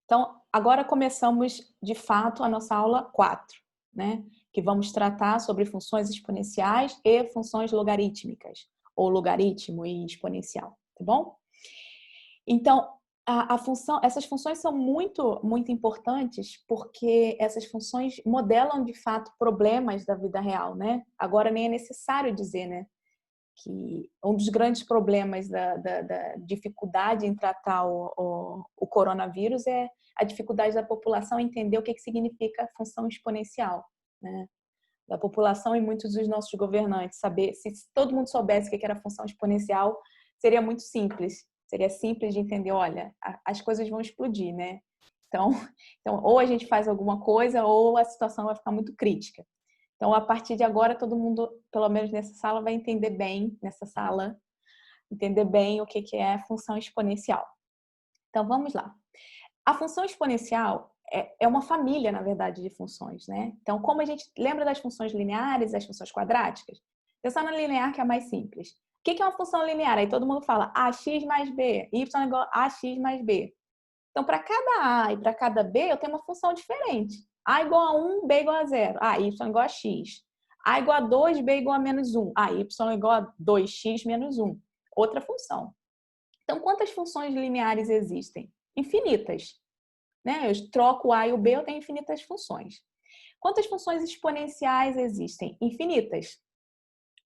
Então, agora começamos, de fato, a nossa aula 4, né? Que vamos tratar sobre funções exponenciais e funções logarítmicas, ou logaritmo e exponencial, tá bom? Então, essas funções são muito importantes porque essas funções modelam, de fato, problemas da vida real, né? Agora nem é necessário dizer, né? Que um dos grandes problemas da dificuldade em tratar o coronavírus é a dificuldade da população entender o que significa função exponencial, né? Da população e muitos dos nossos governantes saber, se todo mundo soubesse o que era função exponencial, seria muito simples. Seria simples de entender, olha, as coisas vão explodir, né? Então, ou a gente faz alguma coisa ou a situação vai ficar muito crítica. Então, a partir de agora, todo mundo, pelo menos nessa sala, vai entender bem, entender bem o que é função exponencial. Então, vamos lá. A função exponencial é uma família, na verdade, de funções, né? Então, como a gente lembra das funções lineares, das funções quadráticas, pensar na linear, que é a mais simples. O que é uma função linear? Aí todo mundo fala ax mais b, y igual a ax mais b. Então, para cada A e para cada B, eu tenho uma função diferente. A igual a 1, B igual a 0. Y igual a X. A igual a 2, B igual a menos 1. Y igual a 2X menos 1. Outra função. Então, quantas funções lineares existem? Infinitas. Né? Eu troco o A e o B, eu tenho infinitas funções. Quantas funções exponenciais existem? Infinitas.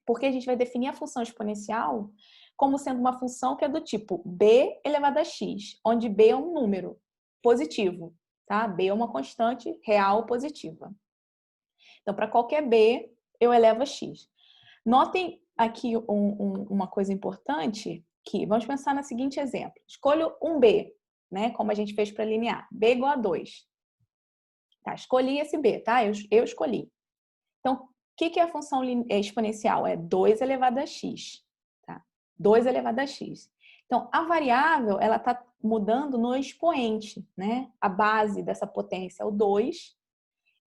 Porque a gente vai definir a função exponencial como sendo uma função que é do tipo b elevado a x, onde b é um número positivo, tá? B é uma constante real positiva. Então, para qualquer b, eu elevo a x. Notem aqui uma coisa importante, que vamos pensar no seguinte exemplo. Escolho um b, né? Como a gente fez para linear. B igual a 2. Tá, escolhi esse b, tá? Eu escolhi. Então, o que é a função exponencial? É 2 elevado a x. 2 elevado a x. Então, a variável, ela está mudando no expoente, né? A base dessa potência é o 2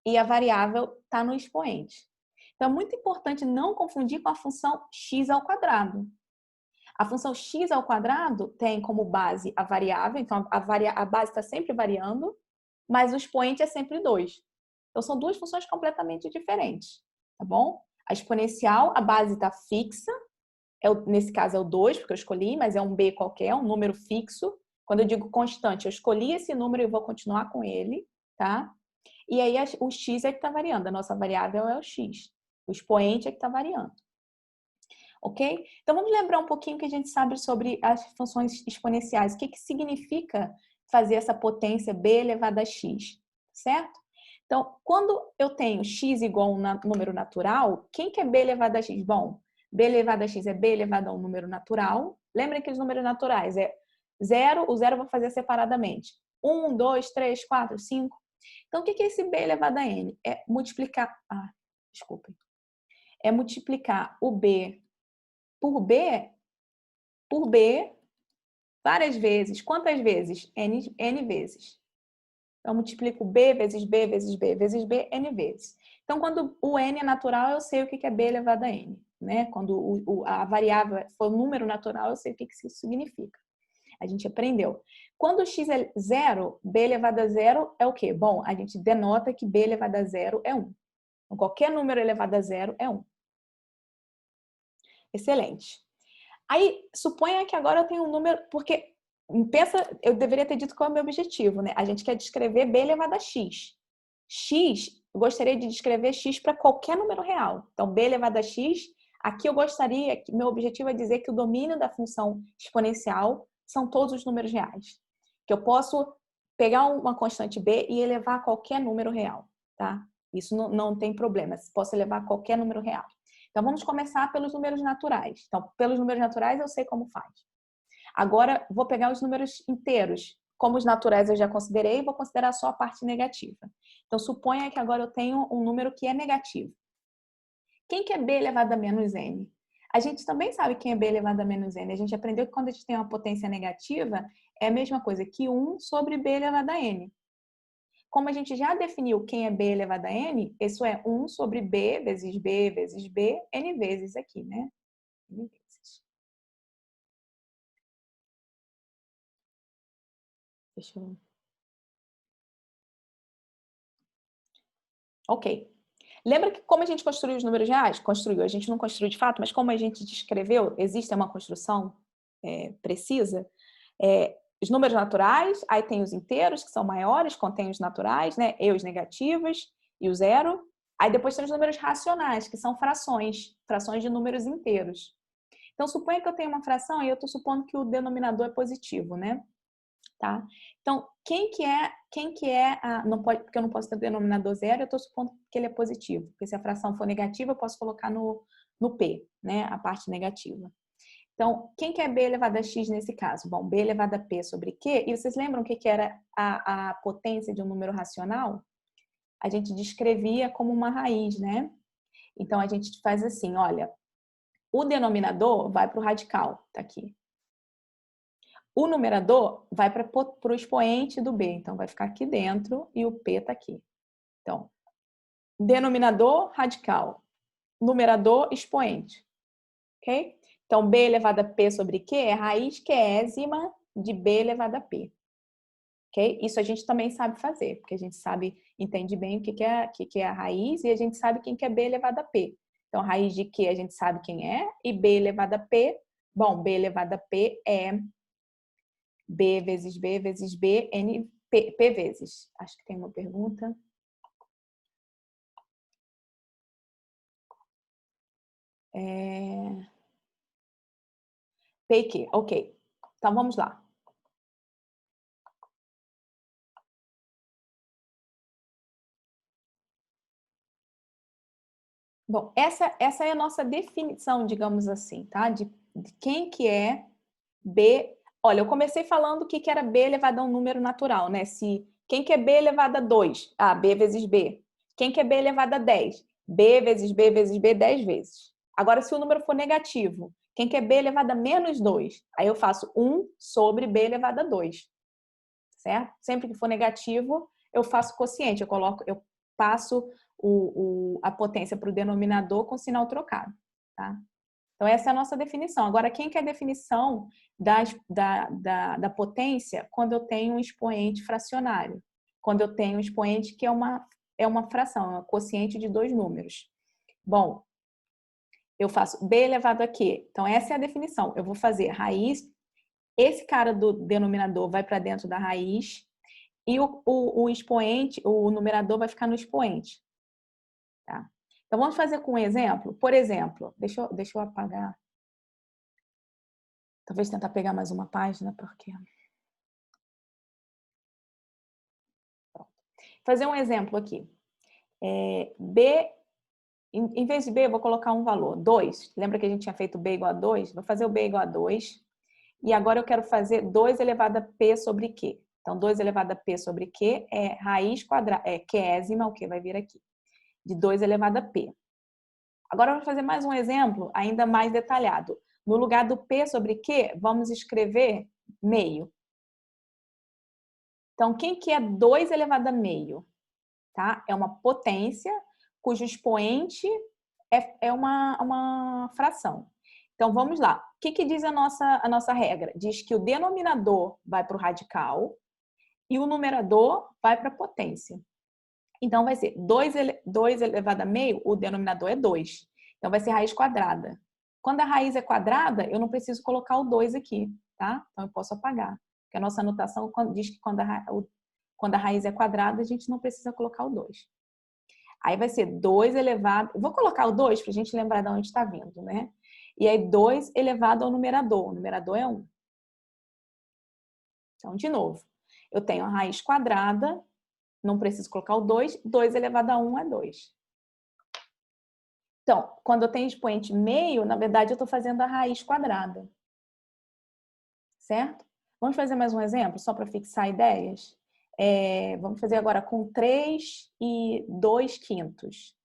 e a variável está no expoente. Então, é muito importante não confundir com a função x ao quadrado. A função x ao quadrado tem como base a variável, então a base está sempre variando, mas o expoente é sempre 2. Então, são duas funções completamente diferentes, tá bom? A exponencial, a base está fixa, nesse caso é o 2, porque eu escolhi, mas é um b qualquer, um número fixo. Quando eu digo constante, eu escolhi esse número e vou continuar com ele, tá? E aí o x é que está variando, a nossa variável é o x. O expoente é que está variando. Ok? Então vamos lembrar um pouquinho que a gente sabe sobre as funções exponenciais. O que significa fazer essa potência b elevado a x, certo? Então, quando eu tenho x igual a um número natural, quem que é b elevado a x? Bom, b elevado a x é b elevado a um número natural. Lembrem que os números naturais é 0, o 0 eu vou fazer separadamente. 1, 2, 3, 4, 5. Então, o que é esse b elevado a n? É multiplicar... desculpem. É multiplicar o b por b várias vezes. Quantas vezes? N vezes. Então, eu multiplico b vezes b vezes b vezes b, n vezes. Então, quando o n é natural, eu sei o que é b elevado a n. Né? Quando a variável for número natural, eu sei o que isso significa. A gente aprendeu. Quando o x é 0, b elevado a 0 é o quê? Bom, a gente denota que b elevado a 0 é 1. Então, qualquer número elevado a 0 é 1. Excelente. Aí, suponha que agora eu tenho um número, porque, pensa, eu deveria ter dito qual é o meu objetivo, né? A gente quer descrever b elevado a x. X, eu gostaria de descrever x para qualquer número real. Então, b elevado a x, aqui eu gostaria, meu objetivo é dizer que o domínio da função exponencial são todos os números reais. Que eu posso pegar uma constante b e elevar a qualquer número real, tá? Isso não tem problema, posso elevar a qualquer número real. Então, vamos começar pelos números naturais. Então, pelos números naturais, eu sei como faz. Agora, vou pegar os números inteiros. Como os naturais eu já considerei, vou considerar só a parte negativa. Então, suponha que agora eu tenho um número que é negativo. Quem que é b elevado a menos n? A gente também sabe quem é b elevado a menos n. A gente aprendeu que quando a gente tem uma potência negativa, é a mesma coisa que 1 sobre b elevado a n. Como a gente já definiu quem é b elevado a n, isso é 1 sobre b vezes b vezes b, n vezes aqui, né? N vezes. Deixa eu... Ok. Lembra que como a gente construiu os números reais? Construiu. A gente não construiu de fato, mas como a gente descreveu, existe uma construção precisa. Os números naturais, aí tem os inteiros, que são maiores, contém os naturais, né? E os negativos e o zero. Aí depois tem os números racionais, que são frações de números inteiros. Então, suponha que eu tenho uma fração e eu estou supondo que o denominador é positivo, né? Tá? Então, quem que é não pode, porque eu não posso ter denominador zero, eu estou supondo que ele é positivo. Porque se a fração for negativa, eu posso colocar no P, né? A parte negativa. Então, quem que é b elevado a x nesse caso? Bom, b elevado a p sobre q. E vocês lembram o que era a potência de um número racional? A gente descrevia como uma raiz, né? Então, a gente faz assim, olha, o denominador vai para o radical, tá aqui. O numerador vai para o expoente do b, então vai ficar aqui dentro e o p está aqui. Então, denominador radical, numerador expoente, ok? Então, b elevado a p sobre q é raiz qésima de b elevado a p, ok? Isso a gente também sabe fazer, porque a gente entende bem o que é a raiz e a gente sabe quem que é b elevado a p. Então, raiz de q a gente sabe quem é e b elevado a p, bom, b elevado a p é B vezes B vezes B, N, P vezes. Acho que tem uma pergunta. P e Q, ok. Então, vamos lá. Bom, essa é a nossa definição, digamos assim, tá? De quem que é B. Olha, eu comecei falando o que era B elevado a um número natural, né? Quem que é B elevado a 2? Ah, B vezes B. Quem que é B elevado a 10? B vezes B vezes B 10 vezes. Agora, se o número for negativo, quem que é B elevado a menos 2? Aí eu faço 1 sobre B elevado a 2. Certo? Sempre que for negativo, eu faço quociente. Eu passo a potência para o denominador com sinal trocado. Tá? Então, essa é a nossa definição. Agora, quem que é a definição da potência quando eu tenho um expoente fracionário? Quando eu tenho um expoente que é uma fração, é um quociente de dois números. Bom, eu faço b elevado a q. Então, essa é a definição. Eu vou fazer raiz, esse cara do denominador vai para dentro da raiz e o expoente, o numerador vai ficar no expoente. Tá? Então, vamos fazer com um exemplo. Por exemplo, deixa eu apagar. Talvez tentar pegar mais uma página, porque... Fazer um exemplo aqui. B, em vez de B, eu vou colocar um valor, 2. Lembra que a gente tinha feito B igual a 2? Vou fazer o B igual a 2. E agora eu quero fazer 2 elevado a P sobre Q. Então, 2 elevado a P sobre Q é raiz quadrada, é qésima, o que vai vir aqui, de 2 elevado a P. Agora eu vou fazer mais um exemplo ainda mais detalhado. No lugar do P sobre Q, vamos escrever meio. Então, quem que é 2 elevado a meio? Tá? É uma potência cujo expoente é uma fração. Então, vamos lá. O que diz a nossa regra? Diz que o denominador vai para o radical e o numerador vai para a potência. Então, vai ser 2 elevado a meio, o denominador é 2. Então, vai ser raiz quadrada. Quando a raiz é quadrada, eu não preciso colocar o 2 aqui, tá? Então, eu posso apagar. Porque a nossa anotação diz que quando a raiz é quadrada, a gente não precisa colocar o 2. Aí vai ser 2 elevado... Vou colocar o 2 para a gente lembrar de onde está vindo, né? E aí, 2 elevado ao numerador. O numerador é 1. Então, de novo, eu tenho a raiz quadrada, não preciso colocar o 2. 2 elevado a 1 é 2. Então, quando eu tenho expoente meio, na verdade, eu estou fazendo a raiz quadrada. Certo? Vamos fazer mais um exemplo, só para fixar ideias? Vamos fazer agora com 3 e 2 quintos.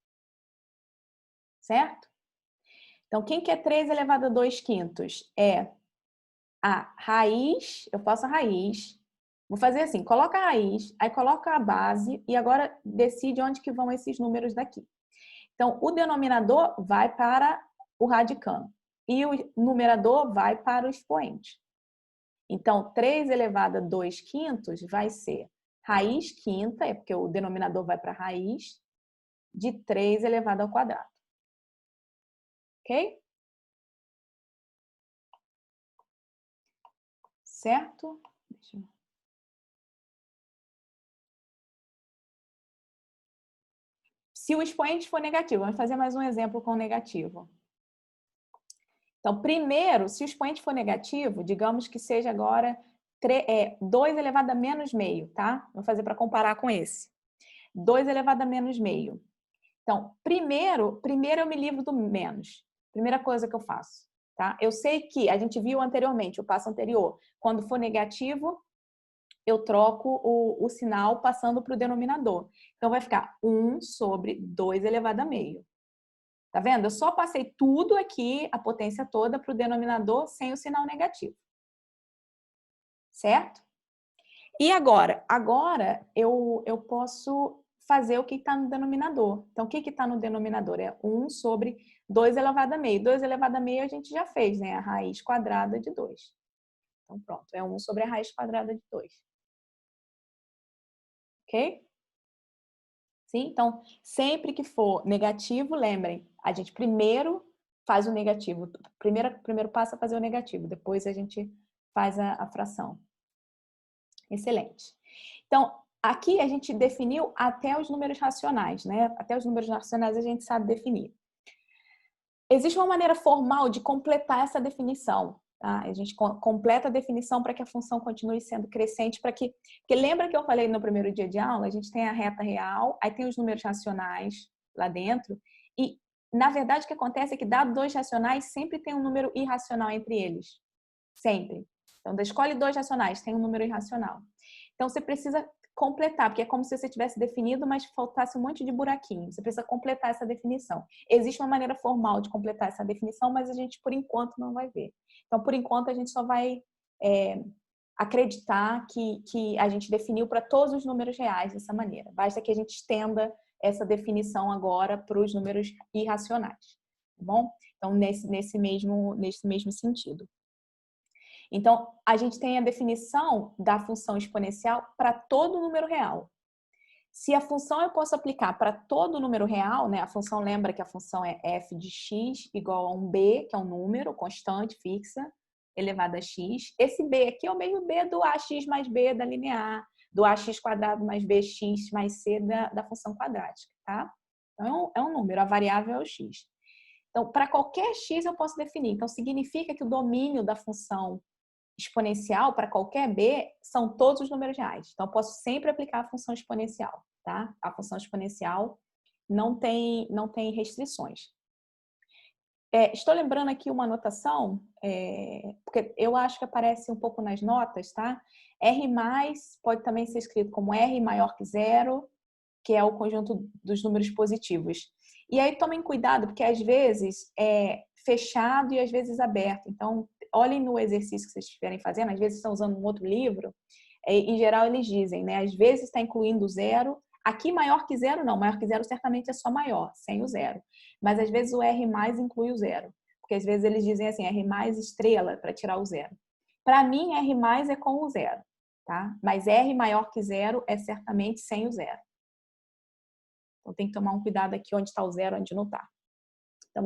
Certo? Então, quem que é 3 elevado a 2 quintos? É a raiz, eu faço a raiz, vou fazer assim, coloca a raiz, aí coloca a base e agora decide onde que vão esses números daqui. Então, o denominador vai para o radicando e o numerador vai para o expoente. Então, 3 elevado a 2 quintos vai ser raiz quinta, é porque o denominador vai para a raiz, de 3 elevado ao quadrado. Ok? Certo? Deixa eu... Se o expoente for negativo, vamos fazer mais um exemplo com negativo. Então, primeiro, se o expoente for negativo, digamos que seja agora 2 elevado a menos meio, tá? Vou fazer para comparar com esse. 2 elevado a menos meio. Então, primeiro eu me livro do menos. Primeira coisa que eu faço, tá? Eu sei que, a gente viu anteriormente, o passo anterior, quando for negativo, eu troco o sinal passando para o denominador. Então, vai ficar 1 sobre 2 elevado a meio. Tá vendo? Eu só passei tudo aqui, a potência toda, para o denominador sem o sinal negativo. Certo? E agora? Agora eu posso fazer o que está no denominador. Então, o que está no denominador? É 1 sobre 2 elevado a meio. 2 elevado a meio a gente já fez, né? A raiz quadrada de 2. Então, pronto. É 1 sobre a raiz quadrada de 2. Ok? Sim? Então, sempre que for negativo, lembrem, a gente primeiro faz o negativo. Primeiro passo é fazer o negativo, depois a gente faz a fração. Excelente. Então, aqui a gente definiu até os números racionais, né? Até os números racionais a gente sabe definir. Existe uma maneira formal de completar essa definição. Tá? A gente completa a definição para que a função continue sendo crescente, porque lembra que eu falei no primeiro dia de aula, a gente tem a reta real, aí tem os números racionais lá dentro, e na verdade o que acontece é que dado 2 racionais, sempre tem um número irracional entre eles. Sempre. Então, escolhe 2 racionais, tem um número irracional. Então, você precisa completar, porque é como se você tivesse definido, mas faltasse um monte de buraquinho. Você precisa completar essa definição. Existe uma maneira formal de completar essa definição, mas a gente, por enquanto, não vai ver. Então, por enquanto, a gente só vai acreditar que a gente definiu para todos os números reais dessa maneira. Basta que a gente estenda essa definição agora para os números irracionais. Tá bom? Então, nesse mesmo sentido. Então, a gente tem a definição da função exponencial para todo número real. Se a função eu posso aplicar para todo número real, né? A função lembra que a função é f de x igual a um b, que é um número constante, fixa, elevado a x. Esse b aqui é o mesmo b do ax mais b da linear, do ax quadrado mais bx mais c da função quadrática, tá? Então, é um número, a variável é o x. Então, para qualquer x eu posso definir. Então, significa que o domínio da função exponencial para qualquer b são todos os números reais. Então, eu posso sempre aplicar a função exponencial, tá? A função exponencial não tem restrições. Estou lembrando aqui uma anotação, porque eu acho que aparece um pouco nas notas, tá? R+ pode também ser escrito como R maior que zero, que é o conjunto dos números positivos. E aí tomem cuidado, porque às vezes é fechado e às vezes aberto. Então, olhem no exercício que vocês estiverem fazendo, às vezes estão usando um outro livro, em geral eles dizem, né? Às vezes está incluindo zero. Aqui maior que zero não, maior que zero certamente é só maior, sem o zero. Mas às vezes o R+ inclui o zero. Porque às vezes eles dizem assim, R+ estrela para tirar o zero. Para mim, R+ é com o zero, tá? Mas R maior que zero é certamente sem o zero. Então, tem que tomar um cuidado aqui onde está o zero, onde não está. Então,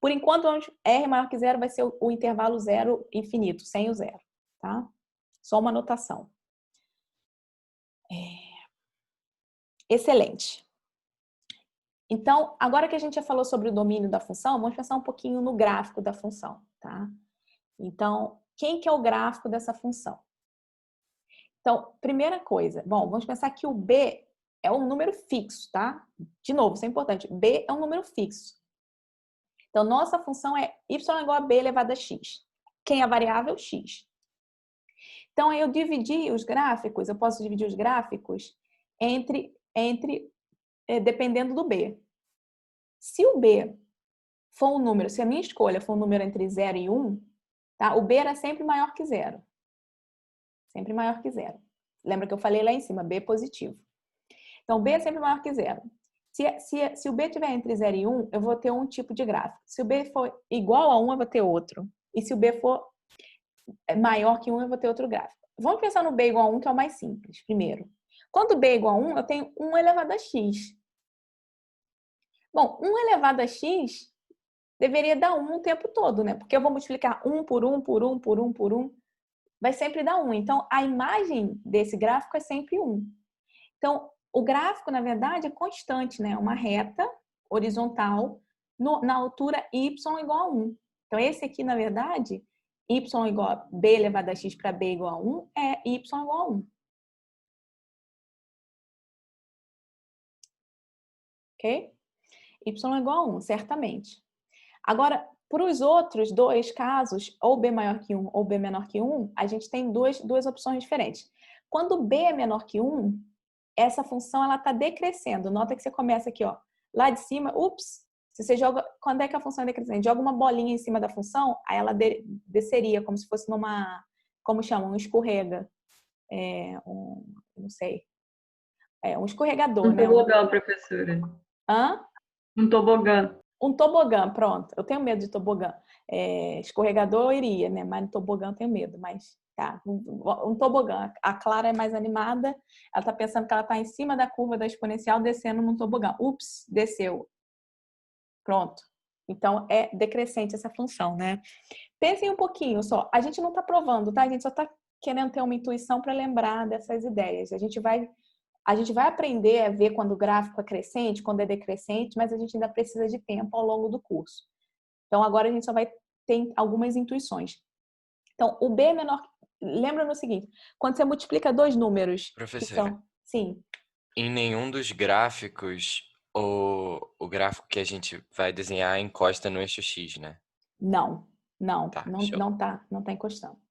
por enquanto, R maior que zero vai ser o intervalo zero infinito, sem o zero, tá? Só uma anotação. Excelente. Então, agora que a gente já falou sobre o domínio da função, vamos pensar um pouquinho no gráfico da função, tá? Então, quem que é o gráfico dessa função? Então, primeira coisa, bom, vamos pensar que o b é um número fixo, tá? De novo, isso é importante. B é um número fixo. Então, nossa função é y igual a b elevado a x. Quem é a variável? X. Então, eu dividi os gráficos, eu posso dividir os gráficos dependendo do b. Se o b for um número, se a minha escolha for um número entre 0 e 1, tá? O b era sempre maior que 0. Sempre maior que 0. Lembra que eu falei lá em cima, b é positivo. Então, b é sempre maior que 0. Se o b estiver entre 0 e 1, eu vou ter um tipo de gráfico. Se o b for igual a 1, eu vou ter outro. E se o b for maior que 1, eu vou ter outro gráfico. Vamos pensar no b igual a 1, que é o mais simples, primeiro. Quando b é igual a 1, eu tenho 1 elevado a x. Bom, 1 elevado a x deveria dar 1 o tempo todo, né? Porque eu vou multiplicar 1 por 1, por 1, por 1, por 1, vai sempre dar 1. Então, a imagem desse gráfico é sempre 1. Então, o gráfico, na verdade, é constante, né? Uma reta horizontal na altura y igual a 1. Então, esse aqui, na verdade, y igual a b elevado a x para b igual a 1 é y igual a 1. Ok? Y igual a 1, certamente. Agora, para os outros dois casos, ou b maior que 1 ou b menor que 1, a gente tem duas opções diferentes. Quando b é menor que 1, essa função ela está decrescendo. Nota que você começa aqui, ó, lá de cima, ups, se você joga, quando é que a função é decrescente? Joga uma bolinha em cima da função, aí ela desceria, como se fosse numa, como chama? Um escorrega. Não sei. Um escorregador, Um né? tobogã, professora. Hã? Um tobogã. Um tobogã, pronto. Eu tenho medo de tobogã. Escorregador eu iria, né? Mas no tobogã eu tenho medo. Mas tá, um tobogã. A Clara é mais animada. Ela tá pensando que ela tá em cima da curva da exponencial descendo num tobogã. Ups, desceu. Pronto. Então é decrescente essa função, né? Pensem um pouquinho só. A gente não tá provando, tá? A gente só tá querendo ter uma intuição para lembrar dessas ideias. A gente vai aprender a ver quando o gráfico é crescente, quando é decrescente, mas a gente ainda precisa de tempo ao longo do curso. Então, agora a gente só vai ter algumas intuições. Então, o B é menor... Lembra no seguinte, quando você multiplica dois números que Professora, são... Sim. em nenhum dos gráficos, o gráfico que a gente vai desenhar encosta no eixo X, né? Não, Tá, show. não tá encostando.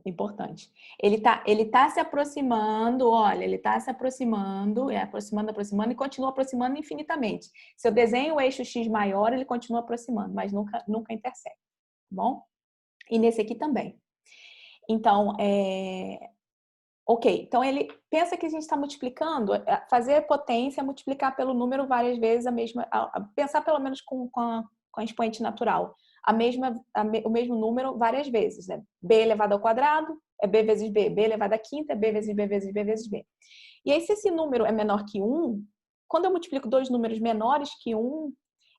Importante. Ele tá se aproximando, olha, ele tá se aproximando, aproximando e continua aproximando infinitamente. Se eu desenho o eixo X maior, ele continua aproximando, mas nunca interseca, tá bom? E nesse aqui também. Então, ok. Então, ele pensa que a gente está multiplicando, fazer potência, multiplicar pelo número várias vezes, pensar pelo menos com a expoente natural. O mesmo número várias vezes, né? B elevado ao quadrado é B vezes B, B elevado à quinta é B vezes B vezes B vezes B. E aí, se esse número é menor que 1, quando eu multiplico dois números menores que 1,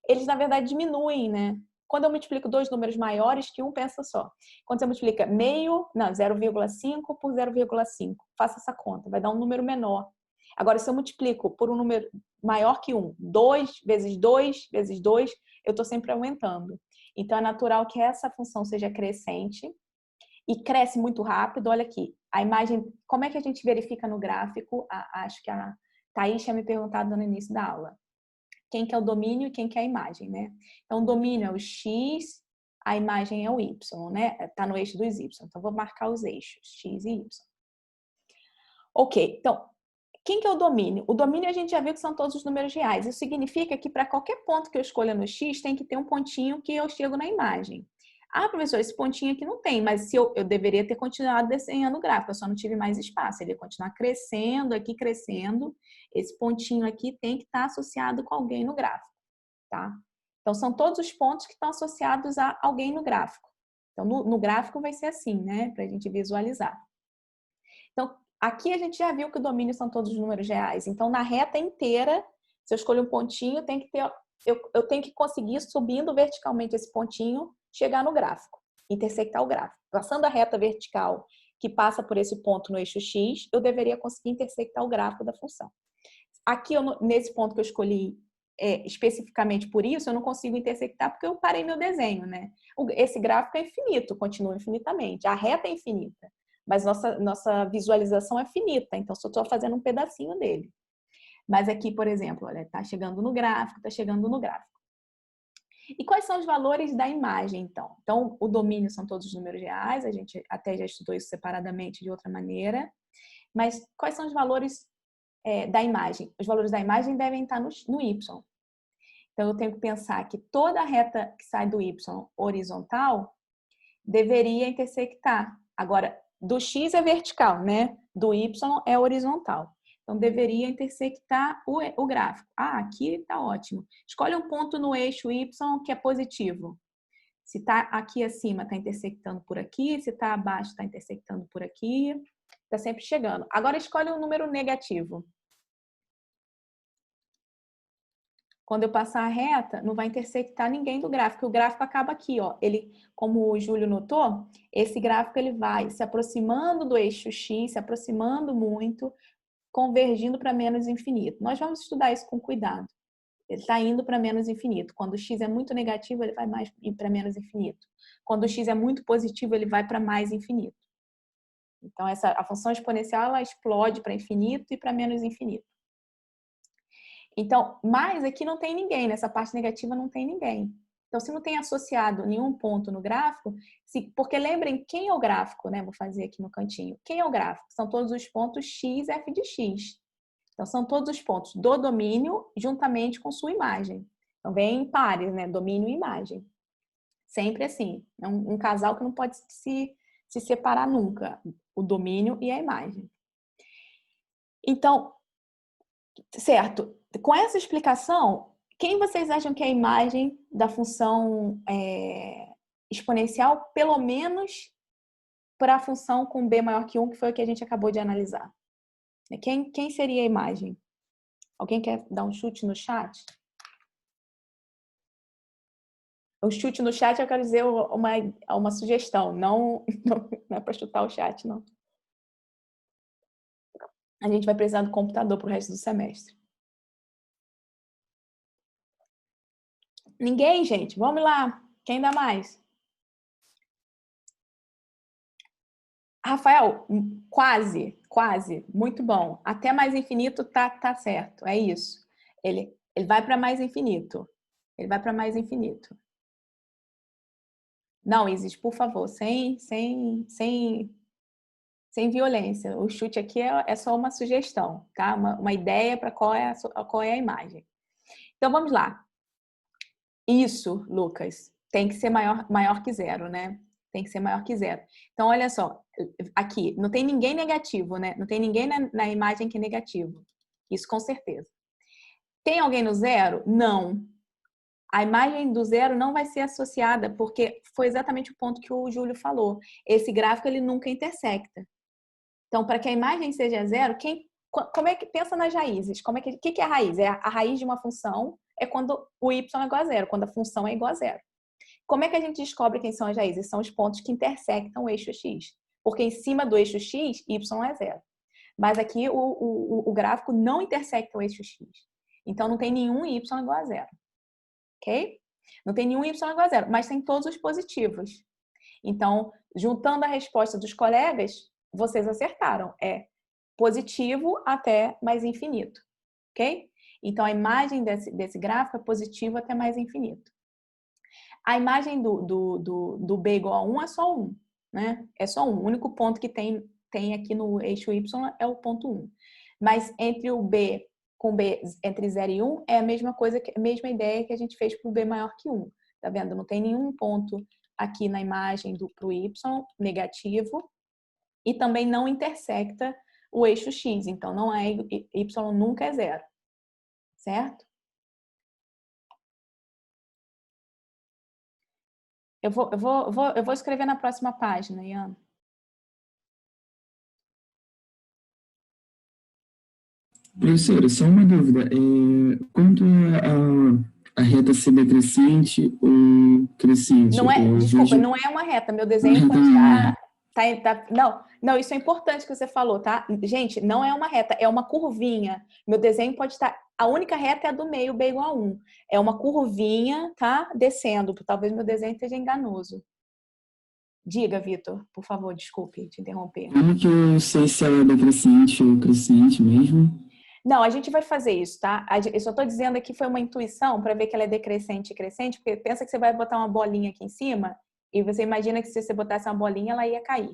eles, na verdade, diminuem, né? Quando eu multiplico dois números maiores que 1, pensa só. Quando você multiplica 0,5 por 0,5, faça essa conta, vai dar um número menor. Agora, se eu multiplico por um número maior que 1, 2 vezes 2 vezes 2, eu estou sempre aumentando. Então, é natural que essa função seja crescente e cresce muito rápido. Olha aqui, a imagem, como é que a gente verifica no gráfico? Acho que a Thaís tinha me perguntado no início da aula. Quem que é o domínio e quem que é a imagem, né? Então, o domínio é o X, a imagem é o Y, né? Está no eixo dos Y. Então, vou marcar os eixos, X e Y. Ok, então, quem que é o domínio? O domínio a gente já viu que são todos os números reais. Isso significa que para qualquer ponto que eu escolha no X, tem que ter um pontinho que eu chego na imagem. Ah, professor, esse pontinho aqui não tem, mas se eu deveria ter continuado desenhando o gráfico, eu só não tive mais espaço. Ele ia continuar crescendo aqui, crescendo. Esse pontinho aqui tem que estar associado com alguém no gráfico, tá? Então, são todos os pontos que estão associados a alguém no gráfico. Então, no gráfico vai ser assim, né? Para a gente visualizar. Então, aqui a gente já viu que o domínio são todos os números reais. Então, na reta inteira, se eu escolho um pontinho, eu tenho que conseguir, subindo verticalmente esse pontinho, chegar no gráfico, intersectar o gráfico. Passando a reta vertical que passa por esse ponto no eixo X, eu deveria conseguir intersectar o gráfico da função. Aqui, nesse ponto que eu escolhi especificamente por isso, eu não consigo intersectar porque eu parei meu desenho, né? Esse gráfico é infinito, continua infinitamente. A reta é infinita, mas nossa visualização é finita, então só estou fazendo um pedacinho dele. Mas aqui, por exemplo, olha, está chegando no gráfico, está chegando no gráfico. E quais são os valores da imagem, então? Então, o domínio são todos os números reais, a gente até já estudou isso separadamente de outra maneira. Mas quais são os valores da imagem? Os valores da imagem devem estar no Y. Então, eu tenho que pensar que toda a reta que sai do Y horizontal deveria intersectar. Agora, do X é vertical, né? Do Y é horizontal. Então, deveria intersectar o gráfico. Ah, aqui está ótimo. Escolhe um ponto no eixo Y que é positivo. Se está aqui acima, está intersectando por aqui. Se está abaixo, está intersectando por aqui. Está sempre chegando. Agora, escolhe um número negativo. Quando eu passar a reta, não vai intersectar ninguém do gráfico. O gráfico acaba aqui, ó. Ele, como o Júlio notou, esse gráfico ele vai se aproximando do eixo X, se aproximando muito, convergindo para menos infinito. Nós vamos estudar isso com cuidado. Ele está indo para menos infinito. Quando o x é muito negativo, ele vai mais para menos infinito. Quando o x é muito positivo, ele vai para mais infinito. Então, a função exponencial ela explode para infinito e para menos infinito. Então, mais aqui não tem ninguém, nessa parte negativa não tem ninguém. Então, se não tem associado nenhum ponto no gráfico, porque lembrem quem é o gráfico, né? Vou fazer aqui no cantinho. Quem é o gráfico? São todos os pontos x, f de x. Então, são todos os pontos do domínio juntamente com sua imagem. Então, vem em pares, né? Domínio e imagem. Sempre assim. É um casal que não pode se separar nunca. O domínio e a imagem. Então, certo. Com essa explicação, quem vocês acham que é a imagem da função exponencial, pelo menos para a função com b maior que 1, que foi o que a gente acabou de analisar? Quem seria a imagem? Alguém quer dar um chute no chat? O chute no chat eu quero dizer uma sugestão, não é para chutar o chat, não. A gente vai precisar do computador para o resto do semestre. Ninguém, gente? Vamos lá. Quem dá mais? Rafael, quase. Muito bom. Até mais infinito tá certo. É isso. Ele vai para mais infinito. Ele vai para mais infinito. Não, Isis, por favor, sem violência. O chute aqui é só uma sugestão, tá? Uma ideia para qual é a imagem. Então, vamos lá. Isso, Lucas, tem que ser maior que zero, né? Tem que ser maior que zero. Então, olha só, aqui, não tem ninguém negativo, né? Não tem ninguém na imagem que é negativo. Isso com certeza. Tem alguém no zero? Não. A imagem do zero não vai ser associada, porque foi exatamente o ponto que o Júlio falou. Esse gráfico, ele nunca intersecta. Então, para que a imagem seja zero, como é que pensa nas raízes? O que é a raiz? A raiz de uma função é quando o y é igual a zero, quando a função é igual a zero. Como é que a gente descobre quem são as raízes? São os pontos que intersectam o eixo x. Porque em cima do eixo x, y é zero. Mas aqui o gráfico não intersecta o eixo x. Então, não tem nenhum y igual a zero. Ok? Não tem nenhum y igual a zero, mas tem todos os positivos. Então, juntando a resposta dos colegas, vocês acertaram. É positivo até mais infinito. Ok? Então, a imagem desse gráfico é positivo até mais infinito. A imagem do B igual a 1 é só 1. Né? É só 1. O único ponto que tem aqui no eixo Y é o ponto 1. Mas entre o B com B entre 0 e 1 é a mesma coisa, a mesma ideia que a gente fez para o B maior que 1. Tá vendo? Não tem nenhum ponto aqui na imagem pro Y negativo e também não intersecta o eixo X. Então, não é Y nunca é zero. Certo? Eu vou escrever na próxima página, Ian. Professora, só uma dúvida. Quanto a reta ser decrescente ou crescente? Não é, desculpa, não é uma reta. Meu desenho pode estar... Não, isso é importante que você falou, tá? Gente, não é uma reta, é uma curvinha. Meu desenho pode estar... A única reta é a do meio, B igual a 1. É uma curvinha, tá? Descendo. Talvez meu desenho esteja enganoso. Diga, Vitor, por favor, desculpe te interromper. Como que eu sei se ela é decrescente ou crescente mesmo? Não, a gente vai fazer isso, tá? Eu só tô dizendo aqui foi uma intuição para ver que ela é decrescente e crescente, porque pensa que você vai botar uma bolinha aqui em cima e você imagina que se você botasse uma bolinha, ela ia cair.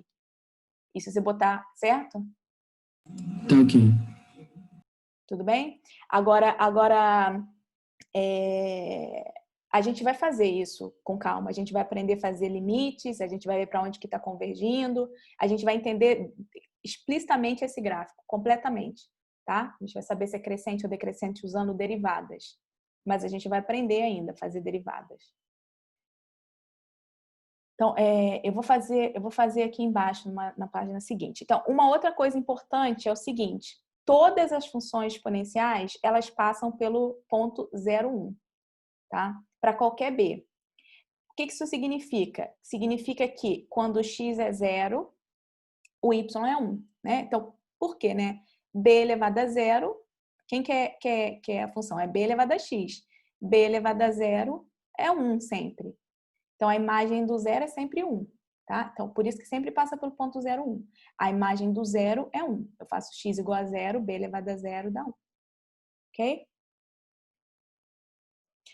E se você botar, certo? Tá ok. Tudo bem? Agora a gente vai fazer isso com calma. A gente vai aprender a fazer limites, a gente vai ver para onde que está convergindo, a gente vai entender explicitamente esse gráfico, completamente, tá? A gente vai saber se é crescente ou decrescente usando derivadas. Mas a gente vai aprender ainda a fazer derivadas. Então, eu vou fazer aqui embaixo, na página seguinte. Então, uma outra coisa importante é o seguinte. todas as funções exponenciais, elas passam pelo ponto 0,1, tá? Para qualquer b. O que isso significa? Significa que quando o x é 0, o y é 1, né? Então, por quê, né? b elevado a 0, quem quer a função? É b elevado a x. b elevado a 0 é 1 sempre. Então, a imagem do 0 é sempre 1, tá? Então, por isso que sempre passa pelo ponto 0,1. A imagem do 0 é 1. Eu faço x igual a 0, b elevado a 0 dá 1. Ok?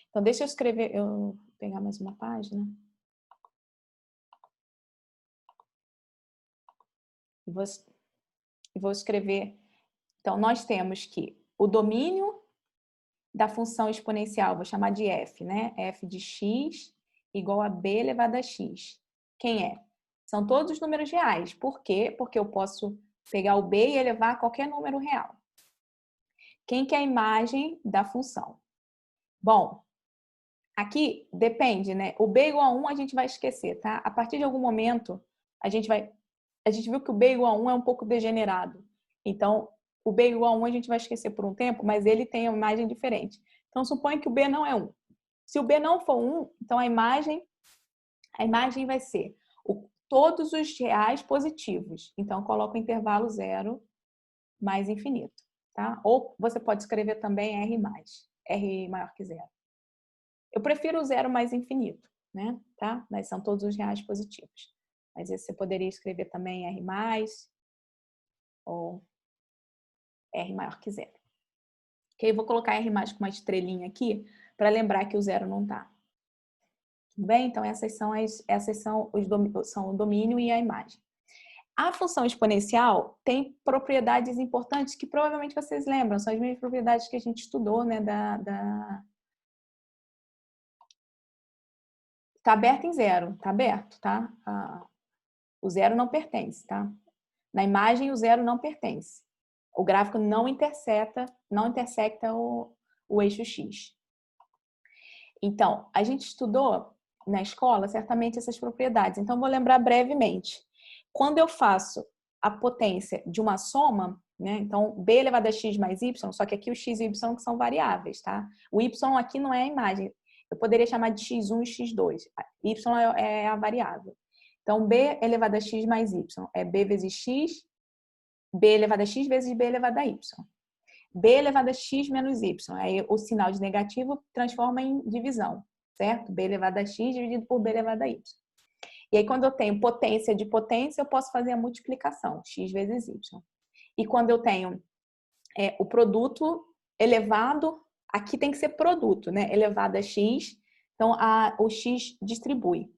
Então, deixa eu escrever, eu vou pegar mais uma página. E vou escrever. Então, nós temos que o domínio da função exponencial, vou chamar de f, né? f de x igual a b elevado a x. Quem é? São todos os números reais. Por quê? Porque eu posso pegar o b e elevar a qualquer número real. Quem que é a imagem da função? Bom, aqui depende, né? O b igual a 1 a gente vai esquecer, tá? A partir de algum momento, a gente viu que o b igual a 1 é um pouco degenerado. Então, o b igual a 1 a gente vai esquecer por um tempo, mas ele tem uma imagem diferente. Então, suponha que o b não é 1. Se o b não for 1, então a imagem vai ser todos os reais positivos. Então, coloco o intervalo 0 mais infinito, tá? Ou você pode escrever também R maior que 0. Eu prefiro o 0 mais infinito, né? Tá? Mas são todos os reais positivos. Mas você poderia escrever também R mais ou R maior que 0. Ok? Eu vou colocar R mais com uma estrelinha aqui para lembrar que o 0 não tá. Tudo bem? Então, essas são o domínio e a imagem. A função exponencial tem propriedades importantes que provavelmente vocês lembram. São as mesmas propriedades que a gente estudou, né? Tá aberto em 0. Tá aberto, tá? O 0 não pertence, tá? Na imagem, o 0 não pertence. O gráfico não intersecta o eixo X. Então, a gente estudou na escola certamente essas propriedades. Então, vou lembrar brevemente. Quando eu faço a potência de uma soma, né? Então, b elevado a x mais y, só que aqui o x e o y que são variáveis, tá? O y aqui não é a imagem. Eu poderia chamar de x1 e x2. Y é a variável. Então, b elevado a x mais y é b vezes x, b elevado a x vezes b elevado a y. B elevado a x menos y. Aí o sinal de negativo transforma em divisão, certo? B elevado a x dividido por b elevado a y. E aí, quando eu tenho potência de potência, eu posso fazer a multiplicação, x vezes y. E quando eu tenho o produto elevado, aqui tem que ser produto, né? Elevado a x, então o x distribui.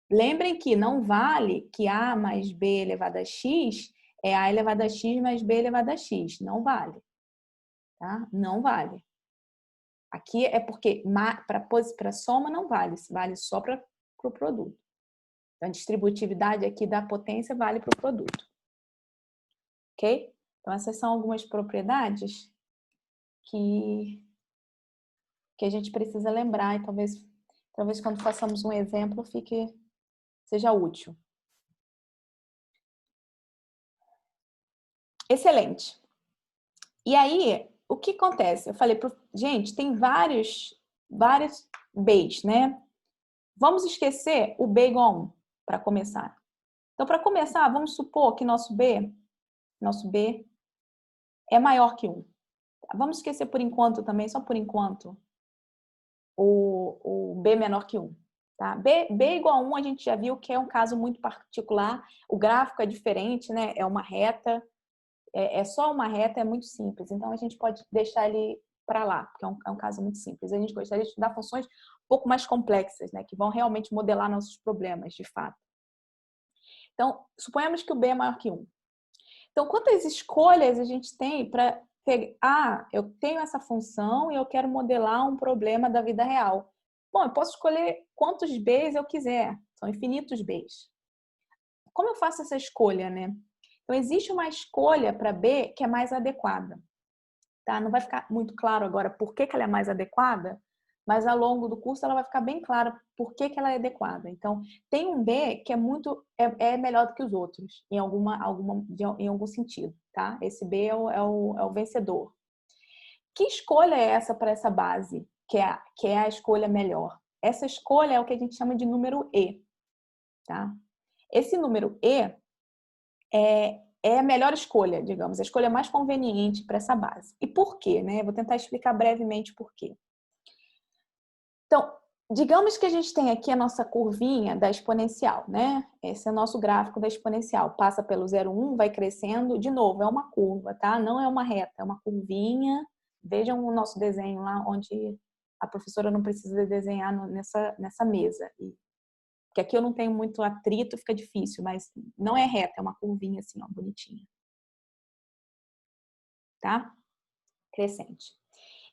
Lembrem que não vale que a mais b elevado a x é a elevado a x mais b elevado a x. Não vale. Tá? Não vale. Aqui é porque para soma não vale, vale só para o produto. Então, a distributividade aqui da potência vale para o produto. Ok? Então, essas são algumas propriedades que a gente precisa lembrar e talvez quando façamos um exemplo seja útil. Excelente. E aí, o que acontece? Eu falei, gente, tem vários B's, né? Vamos esquecer o B igual a 1 para começar. Então, para começar, vamos supor que nosso B é maior que 1. Vamos esquecer por enquanto também, só por enquanto, o B menor que 1. Tá? B igual a 1 a gente já viu que é um caso muito particular. O gráfico é diferente, né? É uma reta. É só uma reta, é muito simples. Então, a gente pode deixar ele para lá, porque é um caso muito simples. A gente gostaria de estudar funções um pouco mais complexas, né? Que vão realmente modelar nossos problemas, de fato. Então, suponhamos que o B é maior que 1. Então, quantas escolhas a gente tem para pegar? Eu tenho essa função e eu quero modelar um problema da vida real. Bom, eu posso escolher quantos B's eu quiser. São infinitos B's. Como eu faço essa escolha, né? Então, existe uma escolha para B que é mais adequada. Tá? Não vai ficar muito claro agora por que ela é mais adequada, mas ao longo do curso ela vai ficar bem clara por que ela é adequada. Então, tem um B que é melhor do que os outros, em algum sentido, tá? Esse B é o vencedor. Que escolha é essa para essa base, que é a escolha melhor? Essa escolha é o que a gente chama de número E, tá? Esse número E é a melhor escolha, digamos, a escolha mais conveniente para essa base. E por quê, né? Vou tentar explicar brevemente por quê. Então, digamos que a gente tem aqui a nossa curvinha da exponencial, né? Esse é o nosso gráfico da exponencial. Passa pelo 0,1, vai crescendo. De novo, é uma curva, tá? Não é uma reta, é uma curvinha. Vejam o nosso desenho lá, onde a professora não precisa desenhar nessa mesa. Porque aqui eu não tenho muito atrito, fica difícil, mas não é reta, é uma curvinha assim, ó, bonitinha. Tá? Crescente.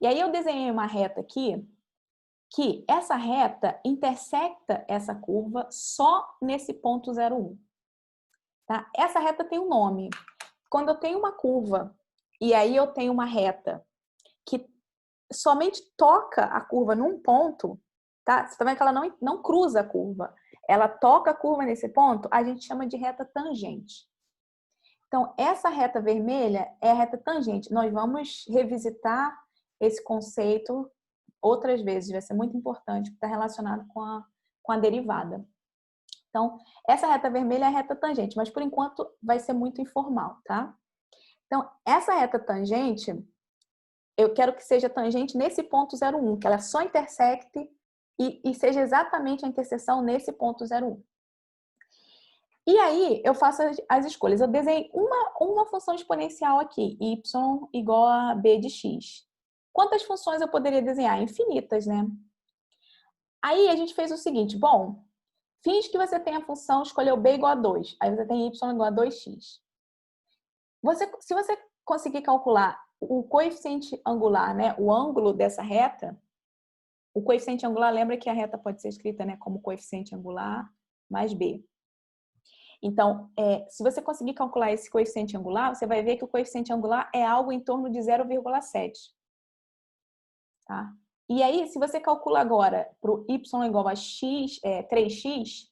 E aí eu desenhei uma reta aqui, que essa reta intersecta essa curva só nesse ponto 0,1. Tá? Essa reta tem um nome. Quando eu tenho uma curva e aí eu tenho uma reta que somente toca a curva num ponto, tá? Você tá vendo que ela não cruza a curva. Ela toca a curva nesse ponto, a gente chama de reta tangente. Então, essa reta vermelha é a reta tangente. Nós vamos revisitar esse conceito outras vezes, vai ser muito importante, porque está relacionado com a derivada. Então, essa reta vermelha é a reta tangente, mas por enquanto vai ser muito informal, tá? Então, essa reta tangente, eu quero que seja tangente nesse ponto 0,1, que ela só intersecte e seja exatamente a interseção nesse ponto 0,1. E aí, eu faço as escolhas. Eu desenhei uma função exponencial aqui, y igual a b de x. Quantas funções eu poderia desenhar? Infinitas, né? Aí a gente fez o seguinte, bom, finge que você tem a função, escolheu b igual a 2. Aí você tem y igual a 2x. Se você conseguir calcular o coeficiente angular, né, o ângulo dessa reta, o coeficiente angular, lembra que a reta pode ser escrita, né, como coeficiente angular mais b. Então, se você conseguir calcular esse coeficiente angular, você vai ver que o coeficiente angular é algo em torno de 0,7. Tá? E aí, se você calcula agora para o y igual a x, 3x,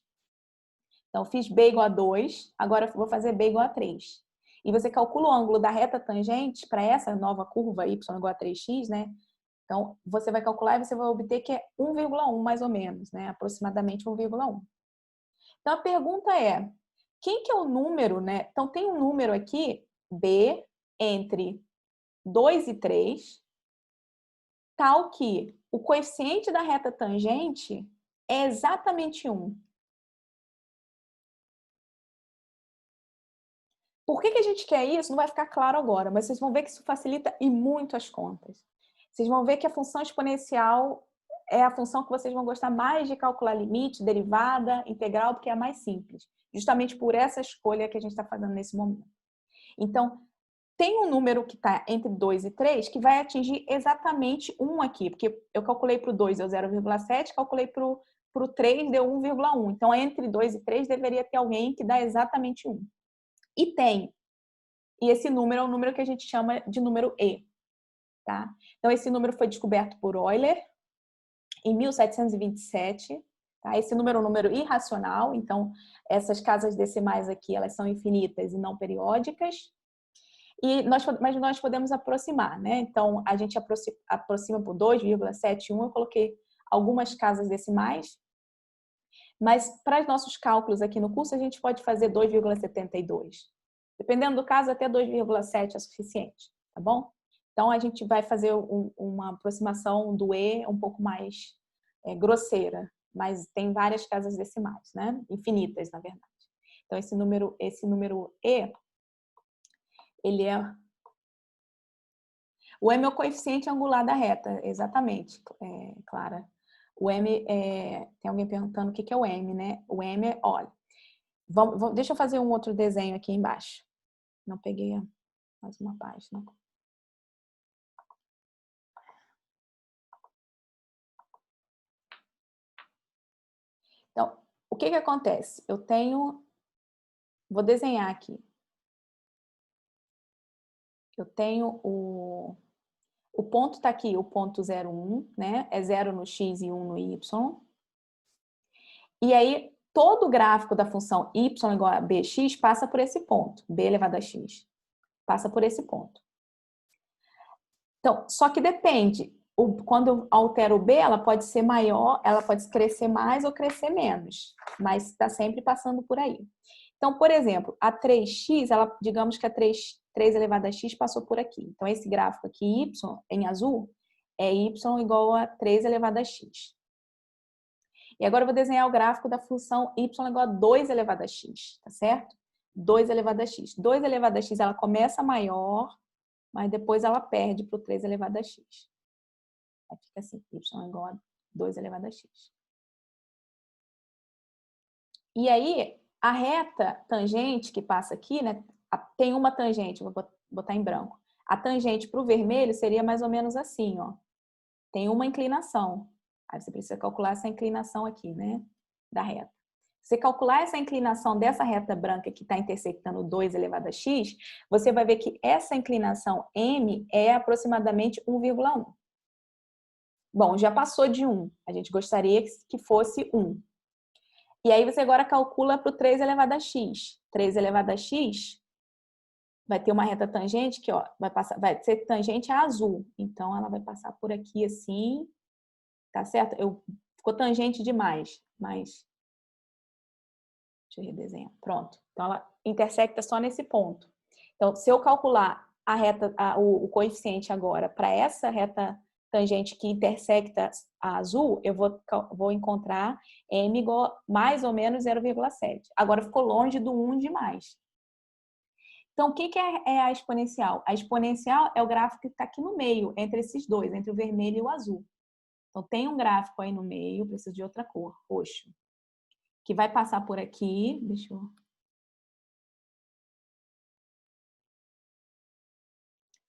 então fiz b igual a 2, agora vou fazer b igual a 3. E você calcula o ângulo da reta tangente para essa nova curva y igual a 3x, né? Então, você vai calcular e você vai obter que é 1,1 mais ou menos, né? Aproximadamente 1,1. Então, a pergunta é, quem que é o número, né? Então, tem um número aqui, b, entre 2 e 3, tal que o coeficiente da reta tangente é exatamente 1. Por que a gente quer isso? Não vai ficar claro agora, mas vocês vão ver que isso facilita e muito as contas. Vocês vão ver que a função exponencial é a função que vocês vão gostar mais de calcular limite, derivada, integral, porque é a mais simples. Justamente por essa escolha que a gente está fazendo nesse momento. Então, tem um número que está entre 2 e 3 que vai atingir exatamente 1 aqui, porque eu calculei para o 2 deu 0,7, calculei para o 3 deu 1,1. Então, entre 2 e 3 deveria ter alguém que dá exatamente 1. E tem. E esse número é um número que a gente chama de número E. Tá? Então, esse número foi descoberto por Euler em 1727. Tá? Esse número é um número irracional, então essas casas decimais aqui elas são infinitas e não periódicas. Mas nós podemos aproximar, né? Então, a gente aproxima por 2,71. Eu coloquei algumas casas decimais. Mas para os nossos cálculos aqui no curso, a gente pode fazer 2,72. Dependendo do caso, até 2,7 é suficiente, tá bom? Então, a gente vai fazer uma aproximação do E um pouco mais grosseira, mas tem várias casas decimais, né? Infinitas, na verdade. Então, esse número E, ele é... O M é o coeficiente angular da reta, exatamente, Clara. O M, tem alguém perguntando o que é o M, né? O M é, olha, deixa eu fazer um outro desenho aqui embaixo. Não peguei mais uma página. Então, o que acontece? Vou desenhar aqui. Eu tenho O ponto está aqui, o ponto 0, 1, né? É 0 no x e 1 no y. E aí, todo o gráfico da função y igual a bx passa por esse ponto, b elevado a x. Passa por esse ponto. Então, só que depende. Quando eu altero o b, ela pode ser maior, ela pode crescer mais ou crescer menos. Mas está sempre passando por aí. Então, por exemplo, a 3x, ela, digamos que a 3 elevado a x passou por aqui. Então, esse gráfico aqui, y, em azul, é y igual a 3 elevado a x. E agora eu vou desenhar o gráfico da função y igual a 2 elevado a x, tá certo? 2 elevado a x. 2 elevado a x, ela começa maior, mas depois ela perde para o 3 elevado a x. Aí fica assim, y igual a 2 elevado a x. E aí, a reta tangente que passa aqui, né? Tem uma tangente, vou botar em branco. A tangente para o vermelho seria mais ou menos assim, ó. Tem uma inclinação. Aí você precisa calcular essa inclinação aqui, né? Da reta. Se você calcular essa inclinação dessa reta branca que está intersectando 2 elevado a x, você vai ver que essa inclinação m é aproximadamente 1,1. Bom, já passou de 1. A gente gostaria que fosse 1. E aí você agora calcula para o 3 elevado a x. 3 elevado a x vai ter uma reta tangente que, ó, vai ser tangente a azul. Então, ela vai passar por aqui assim, tá certo? Ficou tangente demais, mas... Deixa eu redesenhar. Pronto. Então, ela intersecta só nesse ponto. Então, se eu calcular a reta, o coeficiente agora para essa reta tangente que intersecta a azul, eu vou encontrar m igual a mais ou menos 0,7. Agora ficou longe do 1 demais. Então, o que é a exponencial? A exponencial é o gráfico que está aqui no meio, entre esses dois, entre o vermelho e o azul. Então, tem um gráfico aí no meio, preciso de outra cor, roxo, que vai passar por aqui. Deixa eu...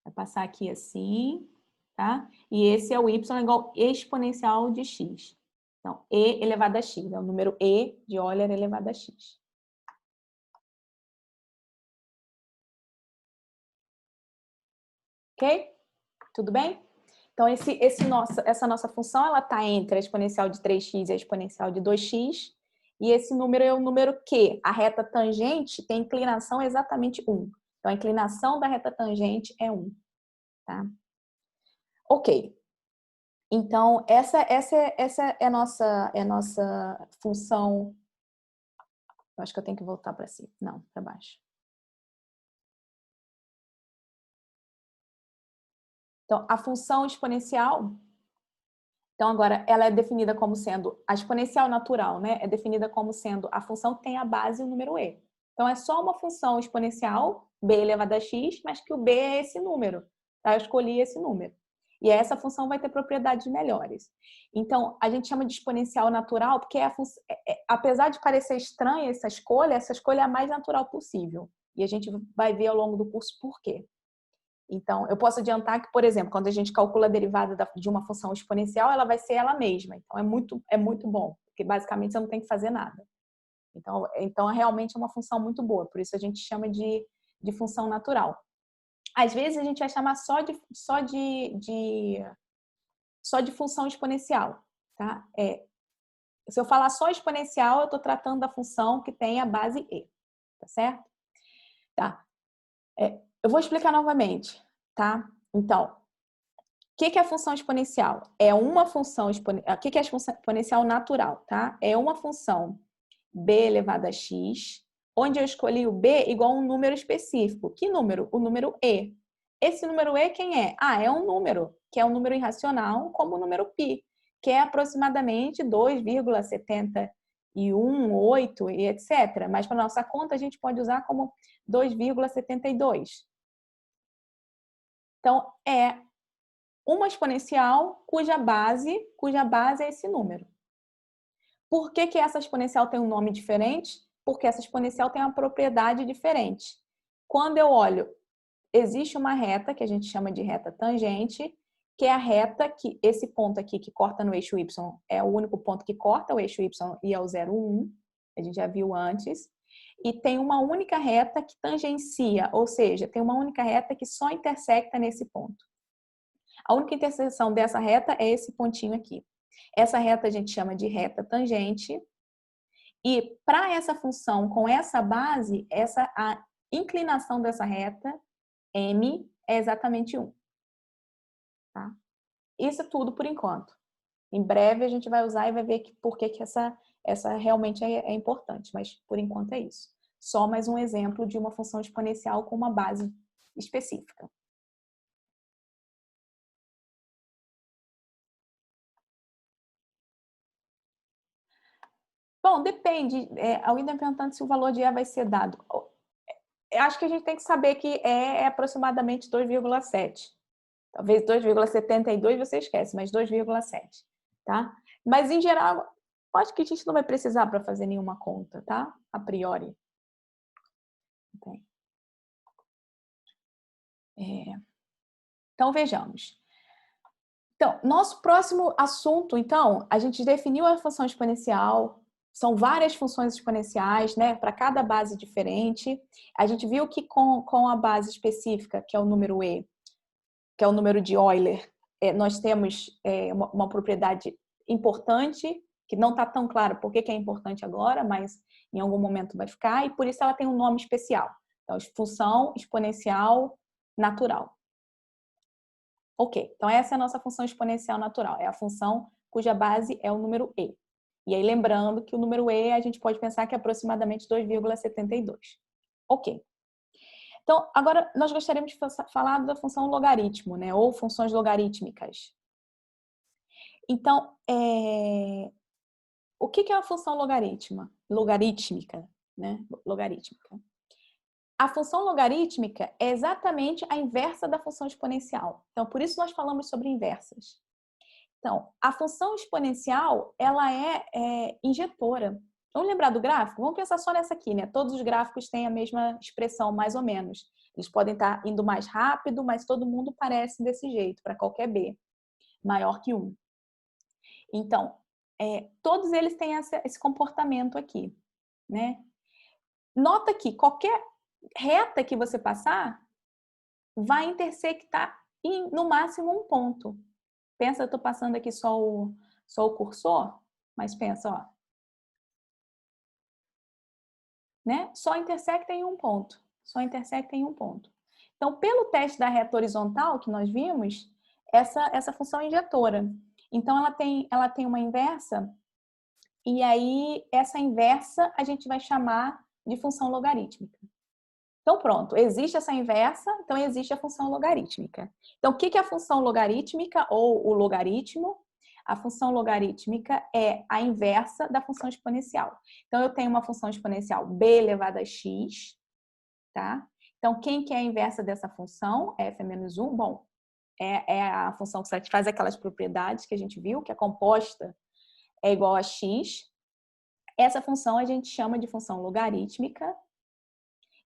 Vai passar aqui assim, tá? E esse é o y igual exponencial de x. Então, e elevado a x. É o número e de Euler elevado a x. Ok? Tudo bem? Então, essa nossa função, ela está entre a exponencial de 3x e a exponencial de 2x. E esse número é o número Q. A reta tangente tem inclinação exatamente 1. Então, a inclinação da reta tangente é 1. Tá? Ok. Então, essa é a nossa função. Eu acho que eu tenho que voltar para cima. Não, para baixo. Então, a função exponencial... Então, agora, ela é definida como sendo a exponencial natural, né? É definida como sendo a função que tem a base e o número e. Então, é só uma função exponencial, b elevado a x, mas que o b é esse número. Tá? Eu escolhi esse número. E essa função vai ter propriedades melhores. Então, a gente chama de exponencial natural porque apesar de parecer estranha essa escolha é a mais natural possível. E a gente vai ver ao longo do curso por quê. Então, eu posso adiantar que, por exemplo, quando a gente calcula a derivada de uma função exponencial, ela vai ser ela mesma. Então, é muito bom, porque basicamente você não tem que fazer nada. Então realmente é uma função muito boa, por isso a gente chama de função natural. Às vezes a gente vai chamar só de função exponencial, tá? Se eu falar só exponencial, eu estou tratando da função que tem a base e, tá certo? Tá. Eu vou explicar novamente, tá? Então, o que é a função exponencial? É uma função exponencial. O que é a função exponencial natural, tá? É uma função b elevado a x, onde eu escolhi o b igual a um número específico. Que número? O número e. Esse número e quem é? É um número, que é um número irracional, como o número π, que é aproximadamente 2,718 e etc. Mas para nossa conta a gente pode usar como 2,72. Então, é uma exponencial cuja base é esse número. Por que essa exponencial tem um nome diferente? Porque essa exponencial tem uma propriedade diferente. Quando eu olho, existe uma reta que a gente chama de reta tangente, que é a reta que esse ponto aqui que corta no eixo y é o único ponto que corta o eixo y e é o 0, 1. A gente já viu antes. E tem uma única reta que tangencia, ou seja, tem uma única reta que só intersecta nesse ponto. A única interseção dessa reta é esse pontinho aqui. Essa reta a gente chama de reta tangente. E para essa função com essa base, a inclinação dessa reta, m, é exatamente 1. Tá? Isso é tudo por enquanto. Em breve a gente vai usar e vai ver por que essa realmente é importante, mas por enquanto é isso. Só mais um exemplo de uma função exponencial com uma base específica. Bom, depende. Alguém está perguntando se o valor de E vai ser dado. Eu acho que a gente tem que saber que é aproximadamente 2,7. Talvez 2,72 você esquece, mas 2,7, tá? Mas, em geral, acho que a gente não vai precisar para fazer nenhuma conta, tá? A priori. Então, vejamos. Então, nosso próximo assunto, então, a gente definiu a função exponencial, são várias funções exponenciais, né, para cada base diferente. A gente viu que com a base específica, que é o número E, que é o número de Euler, nós temos uma propriedade importante, que não está tão claro por que é importante agora, mas em algum momento vai ficar, e por isso ela tem um nome especial. Então, função exponencial natural. Ok, então essa é a nossa função exponencial natural, é a função cuja base é o número E. E aí, lembrando que o número E a gente pode pensar que é aproximadamente 2,72. Ok. Então, agora nós gostaríamos de falar da função logaritmo, né? Ou funções logarítmicas. Então, o que é uma função logarítmica, né? Logarítmica. A função logarítmica é exatamente a inversa da função exponencial. Então, por isso nós falamos sobre inversas. Então, a função exponencial, ela é injetora. Vamos lembrar do gráfico? Vamos pensar só nessa aqui, né? Todos os gráficos têm a mesma expressão, mais ou menos. Eles podem estar indo mais rápido, mas todo mundo parece desse jeito, para qualquer B, maior que 1. Então, todos eles têm esse comportamento aqui, né? Nota que qualquer reta que você passar vai intersectar no máximo um ponto. Pensa, eu estou passando aqui só o cursor, mas pensa, ó. Né? Só intersecta em um ponto. Só intersecta em um ponto. Então, pelo teste da reta horizontal que nós vimos, essa função é injetora. Então, ela tem uma inversa, e aí essa inversa a gente vai chamar de função logarítmica. Então, pronto, existe essa inversa, então existe a função logarítmica. Então, o que é a função logarítmica ou o logaritmo? A função logarítmica é a inversa da função exponencial. Então, eu tenho uma função exponencial b elevado a x, tá? Então, quem que é a inversa dessa função? F é menos 1. Bom, é a função que satisfaz aquelas propriedades que a gente viu, que é composta é igual a x. Essa função a gente chama de função logarítmica.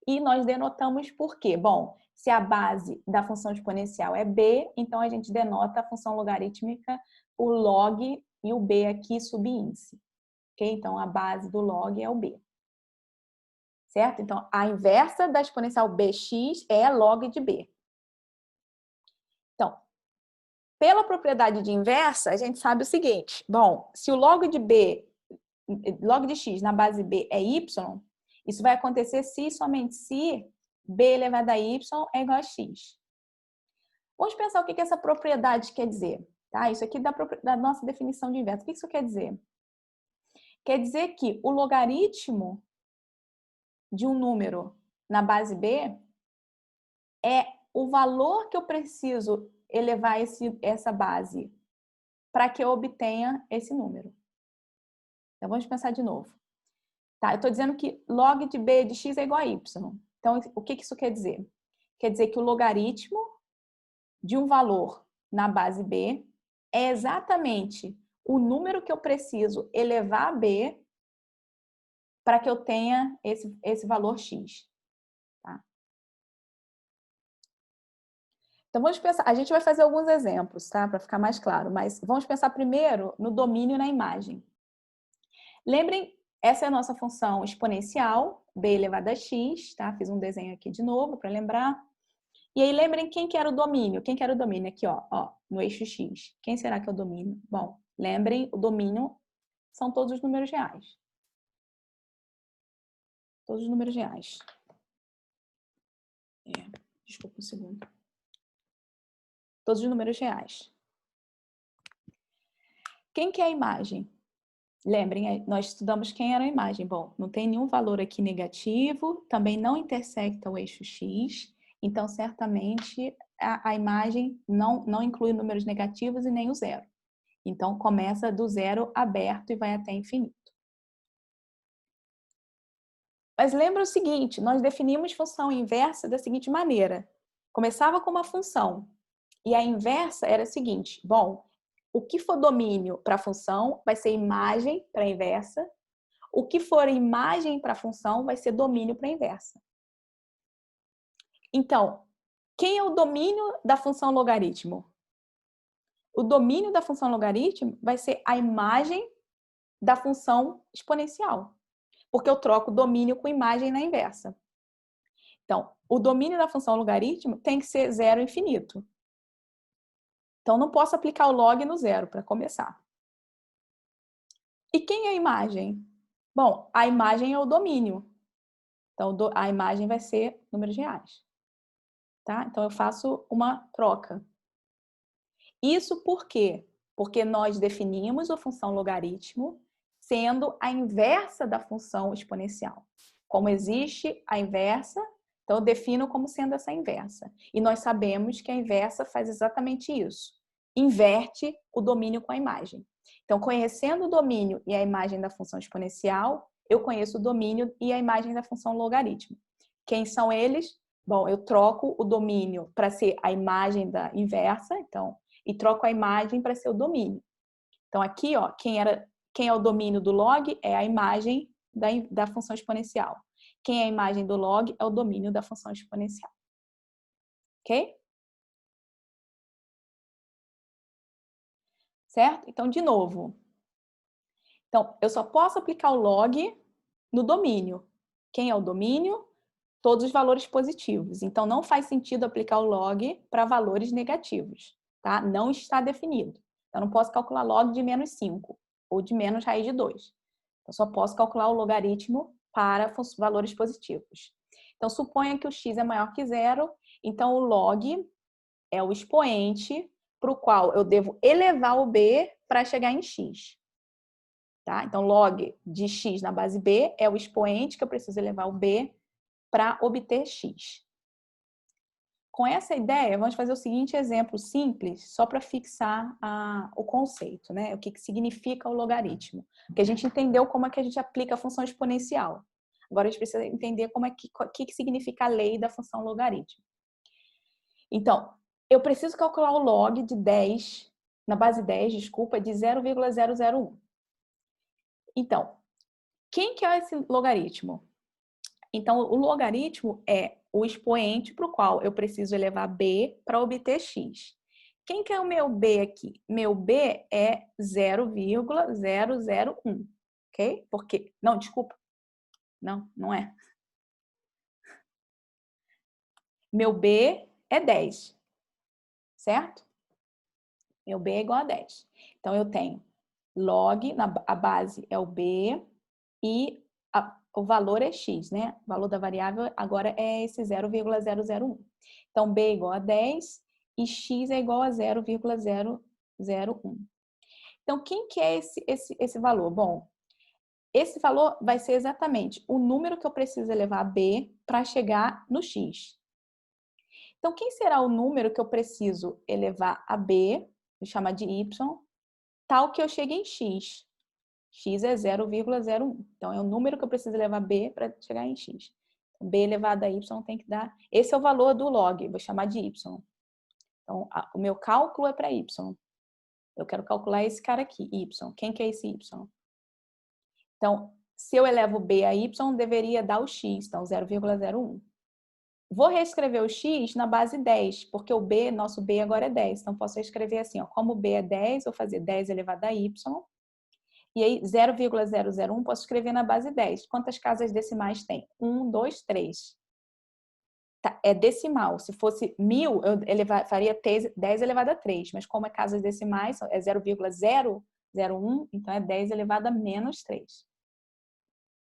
E nós denotamos por quê? Bom, se a base da função exponencial é b, então a gente denota a função logarítmica por log e o b aqui subíndice. Okay? Então, a base do log é o b. Certo? Então, a inversa da exponencial bx é log de b. Então, pela propriedade de inversa, a gente sabe o seguinte. Bom, se o log de x na base b é y, isso vai acontecer se e somente se b elevado a y é igual a x. Vamos pensar o que essa propriedade quer dizer. Tá? Isso aqui da nossa definição de inverso. O que isso quer dizer? Quer dizer que o logaritmo de um número na base b é o valor que eu preciso elevar essa base para que eu obtenha esse número. Então, vamos pensar de novo. Tá, eu estou dizendo que log de b de x é igual a y. Então, o que isso quer dizer? Quer dizer que o logaritmo de um valor na base b é exatamente o número que eu preciso elevar a b para que eu tenha esse valor x. Tá? Então, vamos pensar. A gente vai fazer alguns exemplos, tá? Para ficar mais claro. Mas vamos pensar primeiro no domínio na imagem. Lembrem, essa é a nossa função exponencial, b elevado a x, tá? Fiz um desenho aqui de novo para lembrar. E aí, lembrem quem que era o domínio. Quem que era o domínio? Aqui, ó, no eixo X. Quem será que é o domínio? Bom, lembrem, o domínio são todos os números reais. Todos os números reais. Desculpa um segundo. Todos os números reais. Quem que é a imagem? Lembrem, nós estudamos quem era a imagem. Bom, não tem nenhum valor aqui negativo, também não intersecta o eixo X, então certamente a imagem não inclui números negativos e nem o zero. Então começa do zero aberto e vai até infinito. Mas lembra o seguinte, nós definimos função inversa da seguinte maneira. Começava com uma função e a inversa era a seguinte, bom, o que for domínio para a função vai ser imagem para a inversa. O que for imagem para a função vai ser domínio para a inversa. Então, quem é o domínio da função logaritmo? O domínio da função logaritmo vai ser a imagem da função exponencial. Porque eu troco domínio com imagem na inversa. Então, o domínio da função logaritmo tem que ser zero infinito. Então, não posso aplicar o log no zero para começar. E quem é a imagem? Bom, a imagem é o domínio. Então, a imagem vai ser números reais. Tá? Então, eu faço uma troca. Isso por quê? Porque nós definimos a função logaritmo sendo a inversa da função exponencial. Como existe a inversa, então eu defino como sendo essa inversa. E nós sabemos que a inversa faz exatamente isso. Inverte o domínio com a imagem. Então, conhecendo o domínio e a imagem da função exponencial, eu conheço o domínio e a imagem da função logaritmo. Quem são eles? Bom, eu troco o domínio para ser a imagem da inversa, então, e troco a imagem para ser o domínio. Então, aqui, ó, quem é o domínio do log é a imagem da função exponencial. Quem é a imagem do log é o domínio da função exponencial. Ok? Certo? Então, de novo. Então, eu só posso aplicar o log no domínio. Quem é o domínio? Todos os valores positivos. Então, não faz sentido aplicar o log para valores negativos. Tá? Não está definido. Eu não posso calcular log de menos 5 ou de menos raiz de 2. Eu só posso calcular o logaritmo para valores positivos. Então, suponha que o x é maior que zero. Então, o log é o expoente para o qual eu devo elevar o b para chegar em x. Tá? Então, log de x na base b é o expoente que eu preciso elevar o b para obter x. Com essa ideia, vamos fazer o seguinte exemplo simples, só para fixar o conceito, né? O que significa o logaritmo. Porque a gente entendeu como é que a gente aplica a função exponencial. Agora a gente precisa entender como que significa a lei da função logaritmo. Então, eu preciso calcular o log de 10, na base 10, desculpa, de 0,001. Então, quem que é esse logaritmo? Então, o logaritmo é o expoente para o qual eu preciso elevar b para obter x. Quem que é o meu b aqui? Meu b é 0,001, ok? Porque, não, desculpa. Não é. Meu b é 10, certo? Meu b é igual a 10. Então, eu tenho log, a base é o b e o valor é x, né? O valor da variável agora é esse 0,001. Então, b é igual a 10 e x é igual a 0,001. Então, quem que é esse valor? Bom, esse valor vai ser exatamente o número que eu preciso elevar a b para chegar no x. Então, quem será o número que eu preciso elevar a b, vou chamar de y, tal que eu chegue em x? X é 0,01. Então, é o número que eu preciso elevar b para chegar em x. Então, b elevado a y tem que dar... Esse é o valor do log, vou chamar de y. Então, o meu cálculo é para y. Eu quero calcular esse cara aqui, y. Quem que é esse y? Então, se eu elevo b a y, deveria dar o x, então 0,01. Vou reescrever o x na base 10, porque o b, nosso b agora é 10. Então, posso reescrever assim, ó, como b é 10, vou fazer 10 elevado a y. E aí, 0,001 posso escrever na base 10. Quantas casas decimais tem? 1, 2, 3. Tá, é decimal. Se fosse 1000, eu faria 10 elevado a 3. Mas como é casas decimais, é 0,001, então é 10 elevado a menos 3.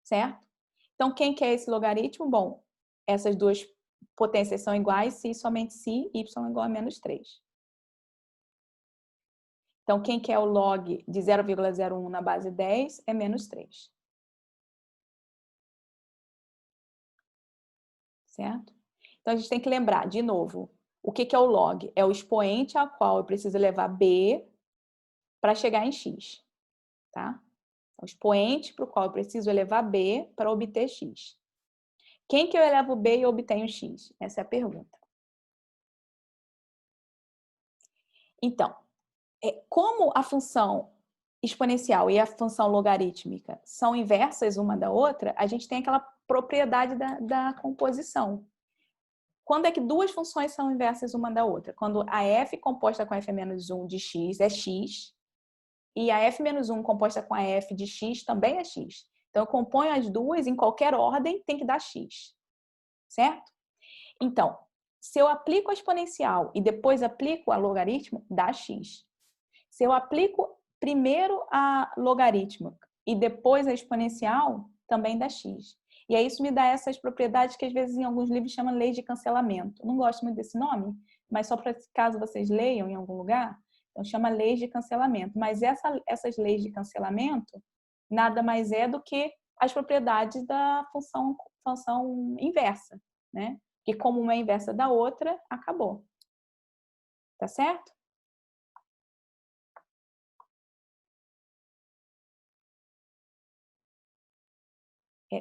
Certo? Então, quem que é esse logaritmo? Bom, essas duas potências são iguais se e somente se y é igual a menos 3. Então, quem que é o log de 0,01 na base 10 é menos 3. Certo? Então, a gente tem que lembrar, de novo, o que é o log? É o expoente ao qual eu preciso levar b para chegar em x. Tá? O expoente para o qual eu preciso elevar b para obter x. Quem que eu elevo b e obtenho x? Essa é a pergunta. Então, como a função exponencial e a função logarítmica são inversas uma da outra, a gente tem aquela propriedade da composição. Quando é que duas funções são inversas uma da outra? Quando a f composta com f-1 de x é x, e a f-1 composta com a f de x também é x. Então, eu componho as duas em qualquer ordem, tem que dar x. Certo? Então, se eu aplico a exponencial e depois aplico a logaritmo, dá x. Se eu aplico primeiro a logaritmo e depois a exponencial, também dá x. E aí isso me dá essas propriedades que às vezes em alguns livros chamam leis de cancelamento. Não gosto muito desse nome, mas só para caso vocês leiam em algum lugar, então chama leis de cancelamento. Mas essas leis de cancelamento nada mais é do que as propriedades da função inversa, né? Que como uma é inversa da outra, acabou. Tá certo?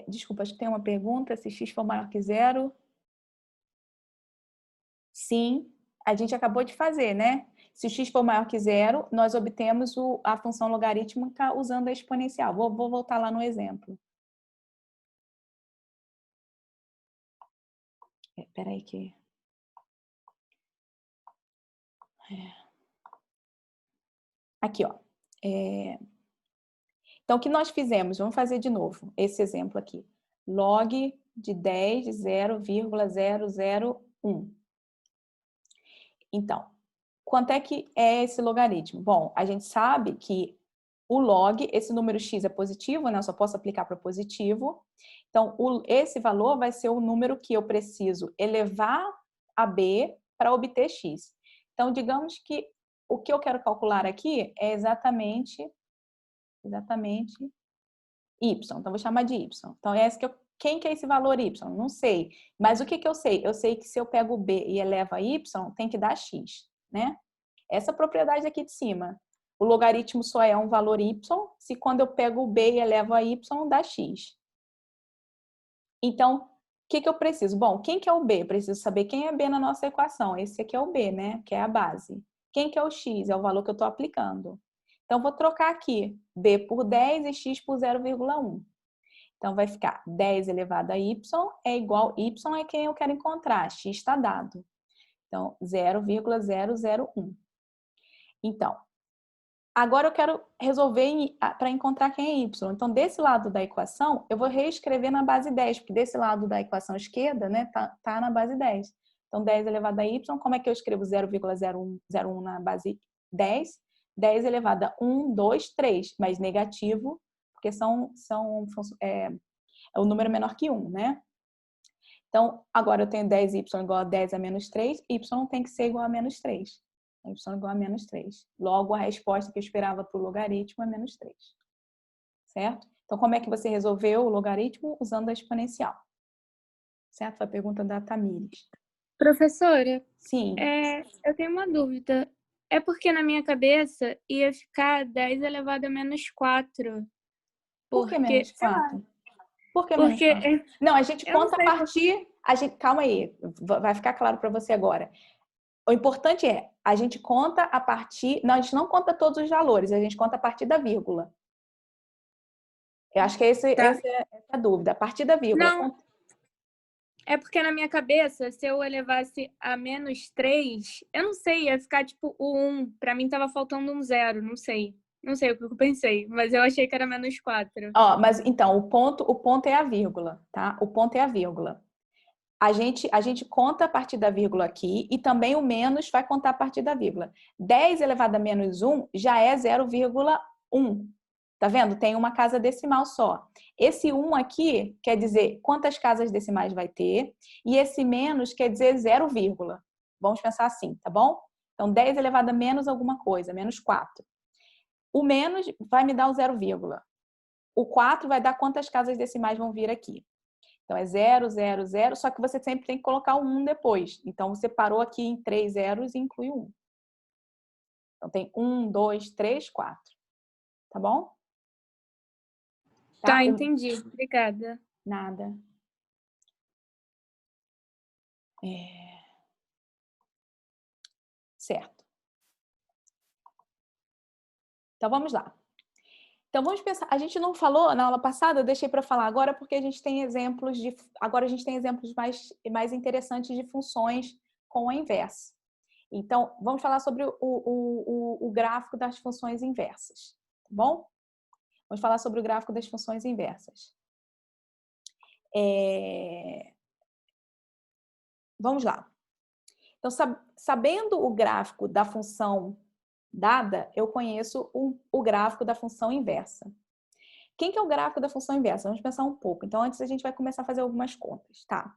Desculpa, acho que tem uma pergunta. Se x for maior que 0. Sim, a gente acabou de fazer, né? Se x for maior que 0, nós obtemos a função logarítmica usando a exponencial. Vou voltar lá no exemplo. Espera aí que... Aqui, ó. Então, o que nós fizemos? Vamos fazer de novo esse exemplo aqui. Log de 10 de 0,001. Então, quanto é que é esse logaritmo? Bom, a gente sabe que o log, esse número x é positivo, né? Eu só posso aplicar para positivo. Então, esse valor vai ser o número que eu preciso elevar a b para obter x. Então, digamos que o que eu quero calcular aqui é exatamente y. Então, vou chamar de y. Então, quem que é esse valor y? Não sei. Mas o que eu sei? Eu sei que se eu pego o b e elevo a y, tem que dar x, né? Essa propriedade aqui de cima. O logaritmo só é um valor y se quando eu pego o b e elevo a y, dá x. Então, o que eu preciso? Bom, quem que é o b? Preciso saber quem é b na nossa equação. Esse aqui é o b, né? Que é a base. Quem que é o x? É o valor que eu estou aplicando. Então, vou trocar aqui b por 10 e x por 0,1. Então, vai ficar 10 elevado a y é igual... y é quem eu quero encontrar. X está dado. Então, 0,001. Então, agora eu quero resolver para encontrar quem é y. Então, desse lado da equação, eu vou reescrever na base 10, porque desse lado da equação esquerda, né, tá na base 10. Então, 10 elevado a y, como é que eu escrevo 0,001 na base 10? 10 elevado a 1, 2, 3, mas negativo, porque é o número menor que 1, né? Então, agora eu tenho 10y igual a 10 a menos 3, y tem que ser igual a menos 3. Y igual a menos 3. Logo, a resposta que eu esperava para o logaritmo é menos 3. Certo? Então, como é que você resolveu o logaritmo? Usando a exponencial. Certo? Foi a pergunta da Tamires. Professora, Sim. eu tenho uma dúvida. É porque na minha cabeça ia ficar 10 elevado a menos 4. Por que menos 4? Por que menos 4? Não, a gente conta a partir... Calma aí, vai ficar claro para você agora. O importante é, a gente conta a partir... Não, a gente não conta todos os valores, a gente conta a partir da vírgula. Eu acho que essa é a dúvida. A partir da vírgula. Não, é porque na minha cabeça, se eu elevasse a menos 3, eu não sei, ia ficar tipo o 1. Para mim tava faltando um 0, não sei. Não sei o que eu pensei, mas eu achei que era menos 4. Ó, mas então, o ponto é a vírgula, tá? O ponto é a vírgula. a gente conta a partir da vírgula aqui e também o menos vai contar a partir da vírgula. 10 elevado a menos 1 já é 0,1. Tá vendo? Tem uma casa decimal só. Esse 1 aqui quer dizer quantas casas decimais vai ter e esse menos quer dizer 0, vamos pensar assim, tá bom? Então, 10 elevado a menos alguma coisa, menos 4. O menos vai me dar o 0, o 4 vai dar quantas casas decimais vão vir aqui. Então, é 0, 0, 0, só que você sempre tem que colocar o 1 depois. Então, você parou aqui em 3 zeros e inclui 1. Então, tem 1, 2, 3, 4. Tá bom? Tá, entendi. Obrigada. Nada. Certo. Então, vamos lá. Então, vamos pensar. A gente não falou na aula passada, eu deixei para falar agora porque a gente tem exemplos de. Agora a gente tem exemplos mais interessantes de funções com a inversa. Então, vamos falar sobre o gráfico das funções inversas. Tá bom? Vamos falar sobre o gráfico das funções inversas. Vamos lá. Então, sabendo o gráfico da função dada, eu conheço o gráfico da função inversa. Quem que é o gráfico da função inversa? Vamos pensar um pouco. Então, antes a gente vai começar a fazer algumas contas, tá?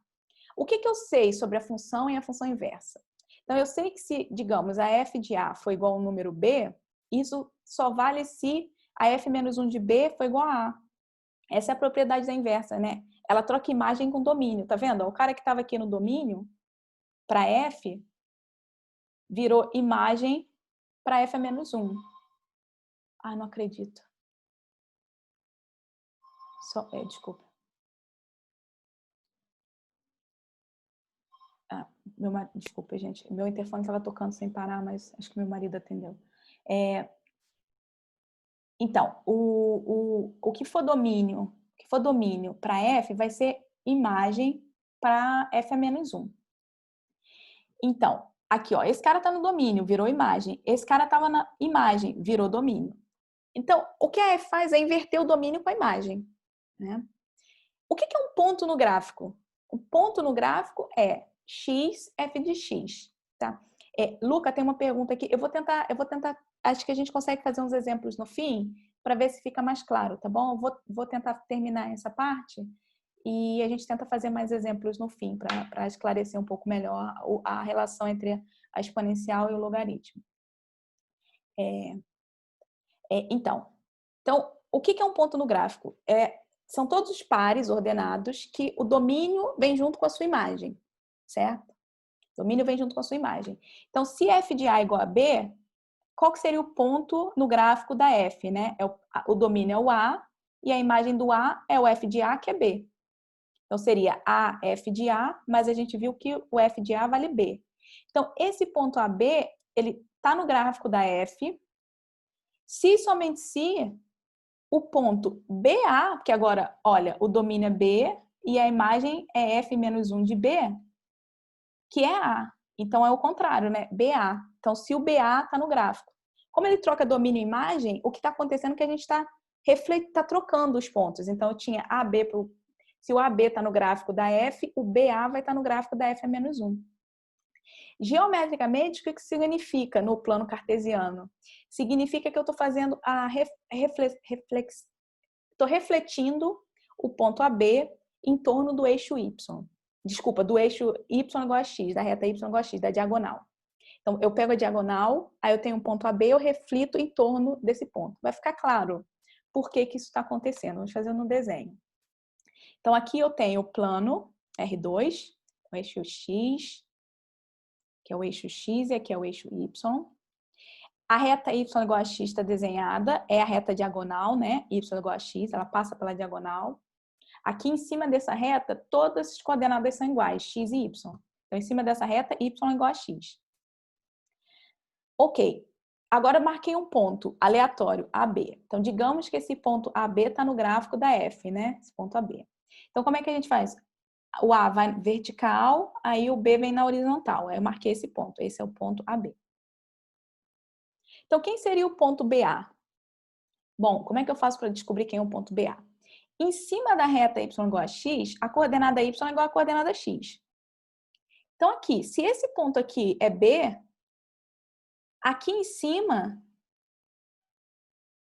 O que eu sei sobre a função e a função inversa? Então, eu sei que se, digamos, a f de A foi igual ao número B, isso só vale se a f menos 1 de B foi igual a A. Essa é a propriedade da inversa, né? Ela troca imagem com domínio, tá vendo? O cara que estava aqui no domínio, para f, virou imagem para f a menos 1. Ah, não acredito. Desculpa. Desculpa, gente. Meu interfone estava tocando sem parar, mas acho que meu marido atendeu. Então, o que for domínio para f vai ser imagem para f a menos 1. Então, aqui, ó, esse cara está no domínio, virou imagem. Esse cara estava na imagem, virou domínio. Então, o que a f faz é inverter o domínio com a imagem, né? O que é um ponto no gráfico? O ponto no gráfico é x, f de x, tá? Luca, tem uma pergunta aqui. Eu vou tentar, acho que a gente consegue fazer uns exemplos no fim para ver se fica mais claro, tá bom? Eu vou tentar terminar essa parte e a gente tenta fazer mais exemplos no fim para esclarecer um pouco melhor a relação entre a exponencial e o logaritmo. Então, o que é um ponto no gráfico? São todos os pares ordenados que o domínio vem junto com a sua imagem, certo? O domínio vem junto com a sua imagem. Então, se f de A é igual a B, qual que seria o ponto no gráfico da f, né? O domínio é o A e a imagem do A é o f de A, que é B. Então, seria A, f de A, mas a gente viu que o f de A vale B. Então, esse ponto AB, ele está no gráfico da f, se somente se o ponto BA, que agora, olha, o domínio é B e a imagem é f menos 1 de B, que é A. Então, é o contrário, né? BA. Então, se o BA está no gráfico. Como ele troca domínio e imagem, o que está acontecendo é que a gente está trocando os pontos. Então, eu tinha AB, se o AB está no gráfico da F, o BA vai estar no gráfico da F a menos 1. Geometricamente, o que significa no plano cartesiano? Significa que eu estou fazendo estou refletindo o ponto AB em torno do eixo Y. Desculpa, do eixo Y igual a X, da reta Y igual a X, da diagonal. Então, eu pego a diagonal, aí eu tenho um ponto AB, eu reflito em torno desse ponto. Vai ficar claro por que isso está acontecendo. Vamos fazer no desenho. Então, aqui eu tenho o plano R2, o eixo X, que é o eixo X, e aqui é o eixo Y. A reta Y igual a X está desenhada, é a reta diagonal, né? Y igual a X, ela passa pela diagonal. Aqui em cima dessa reta, todas as coordenadas são iguais, X e Y. Então, em cima dessa reta, Y igual a X. Ok. Agora eu marquei um ponto aleatório, AB. Então, digamos que esse ponto AB está no gráfico da F, né? Esse ponto AB. Então, como é que a gente faz? O A vai vertical, aí o B vem na horizontal. Aí eu marquei esse ponto. Esse é o ponto AB. Então, quem seria o ponto BA? Bom, como é que eu faço para descobrir quem é o ponto BA? Em cima da reta y igual a x, a coordenada y é igual à coordenada x. Então, aqui, se esse ponto aqui é B, aqui em cima,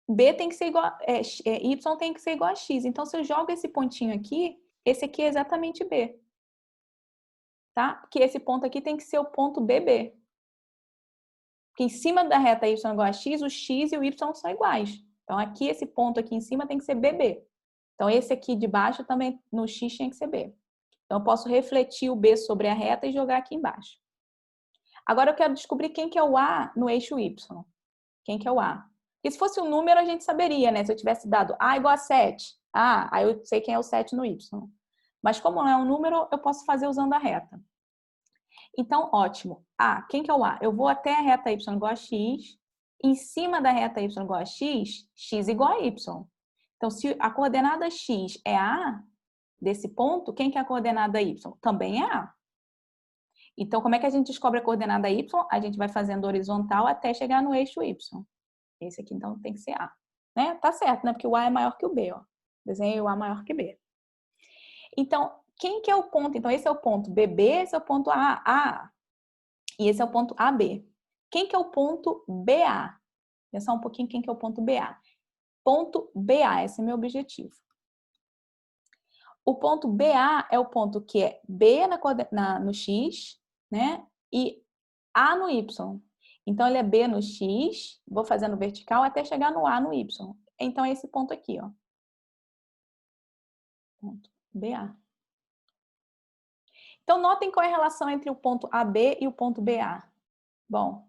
B tem que ser igual, Y tem que ser igual a X. Então, se eu jogo esse pontinho aqui, esse aqui é exatamente B. Tá? Porque esse ponto aqui tem que ser o ponto BB. Porque em cima da reta Y igual a X, o X e o Y são iguais. Então, aqui, esse ponto aqui em cima tem que ser BB. Então, esse aqui de baixo também, no X, tinha que ser B. Então, eu posso refletir o B sobre a reta e jogar aqui embaixo. Agora, eu quero descobrir quem que é o A no eixo Y. Quem que é o A? Porque se fosse um número, a gente saberia, né? Se eu tivesse dado A igual a 7. Aí eu sei quem é o 7 no Y. Mas como não é um número, eu posso fazer usando a reta. Então, ótimo. Quem que é o A? Eu vou até a reta Y igual a X. Em cima da reta Y igual a X, X igual a Y. Então, se a coordenada X é A, desse ponto, quem que é a coordenada Y? Também é A. Então, como é que a gente descobre a coordenada Y? A gente vai fazendo horizontal até chegar no eixo Y. Esse aqui, então, tem que ser A. Né? Tá certo, né? Porque o A é maior que o B, ó. Desenhei o A maior que B. Então, quem que é o ponto? Então, esse é o ponto BB, esse é o ponto A. E esse é o ponto AB. Quem que é o ponto BA? Pensar um pouquinho quem que é o ponto BA. Ponto BA, esse é meu objetivo. O ponto BA é o ponto que é B no X, né? E A no Y. Então, ele é B no X, vou fazendo vertical até chegar no A no Y. Então, é esse ponto aqui, ó. Ponto BA. Então, notem qual é a relação entre o ponto AB e o ponto BA. Bom,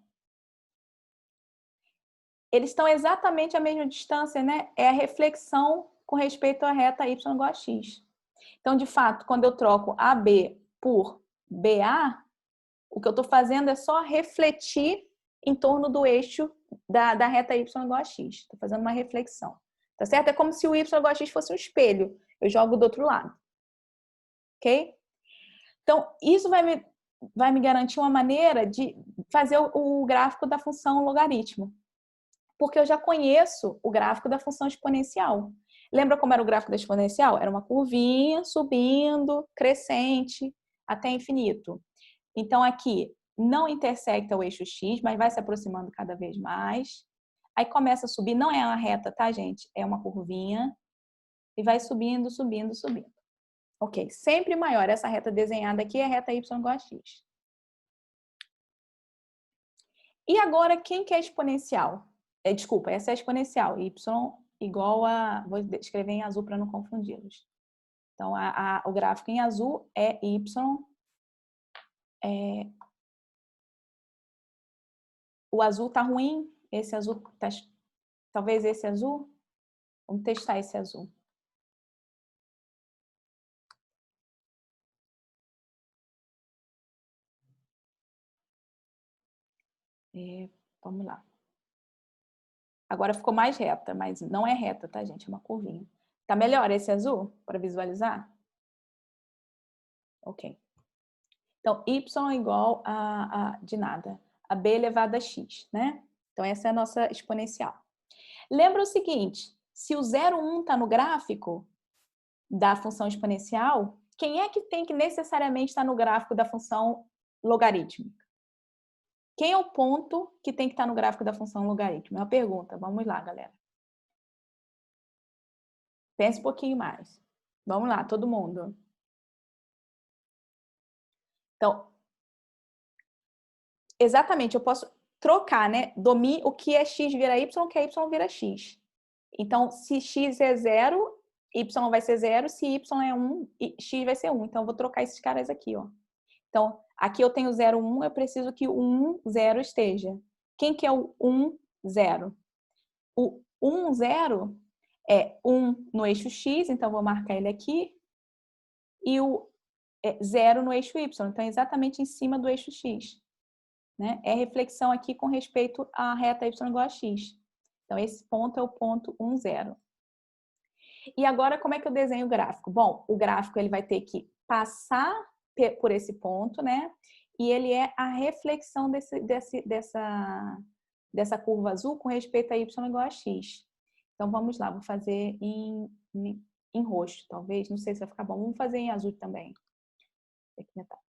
eles estão exatamente à mesma distância, né? É a reflexão com respeito à reta Y igual a X. Então, de fato, quando eu troco AB por BA, o que eu estou fazendo é só refletir em torno do eixo da reta Y igual a X. Estou fazendo uma reflexão. Tá certo? É como se o Y igual a X fosse um espelho. Eu jogo do outro lado. Ok? Então, isso vai me garantir uma maneira de fazer o gráfico da função logaritmo. Porque eu já conheço o gráfico da função exponencial. Lembra como era o gráfico da exponencial? Era uma curvinha subindo, crescente, até infinito. Então, aqui não intersecta o eixo X, mas vai se aproximando cada vez mais. Aí começa a subir, não é uma reta, tá, gente? É uma curvinha. E vai subindo, subindo, subindo. Ok, sempre maior. Essa reta desenhada aqui é a reta Y igual a X. E agora, quem que é exponencial? Desculpa, essa é a exponencial. Y igual a... Vou escrever em azul para não confundi-los. Então, o gráfico em azul é Y. O azul tá ruim. Esse azul tá... Talvez esse azul. Vamos testar esse azul. Vamos lá. Agora ficou mais reta, mas não é reta, tá, gente? É uma curvinha. Tá melhor esse azul para visualizar? Ok. Então, y igual de nada. A b elevado a x, né? Então, essa é a nossa exponencial. Lembra o seguinte, se o 0,1 está no gráfico da função exponencial, quem é que tem que necessariamente estar no gráfico da função logarítmica? Quem é o ponto que tem que estar no gráfico da função logarítmica? É uma pergunta. Vamos lá, galera. Pense um pouquinho mais. Vamos lá, todo mundo. Então, exatamente, eu posso trocar, né? O que é x vira y, o que é y vira x. Então, se x é 0, y vai ser 0. Se y é 1, x vai ser 1. Então, eu vou trocar esses caras aqui, ó. Então, aqui eu tenho 0, 1, eu preciso que o 1, 0 esteja. Quem que é o 1, 0? O 1, 0 é 1 no eixo x, então vou marcar ele aqui. E o 0 no eixo y, então é exatamente em cima do eixo x. Né? É reflexão aqui com respeito à reta y igual a x. Então, esse ponto é o ponto 1, 0. E agora, como é que eu desenho o gráfico? Bom, o gráfico ele vai ter que passar por esse ponto, né? E ele é a reflexão dessa curva azul com respeito a y igual a x. Então, vamos lá, vou fazer em roxo, talvez. Não sei se vai ficar bom. Vamos fazer em azul também.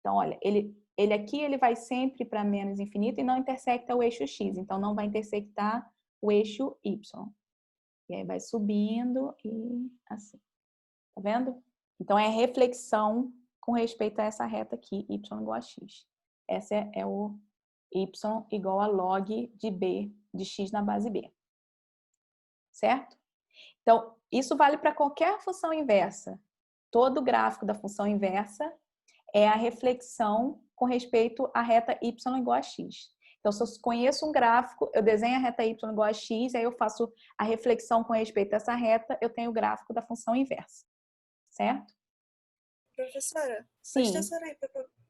Então, olha, ele ele aqui ele vai sempre para menos infinito e não intersecta o eixo x, então não vai intersectar o eixo y. E aí vai subindo e assim. Tá vendo? Então é reflexão com respeito a essa reta aqui, y igual a x. Essa é o y igual a log de b, de x na base b. Certo? Então, isso vale para qualquer função inversa. Todo gráfico da função inversa é a reflexão com respeito à reta y igual a x. Então, se eu conheço um gráfico, eu desenho a reta y igual a x, aí eu faço a reflexão com respeito a essa reta, eu tenho o gráfico da função inversa. Certo? Professora, Sim. antes da senhora ir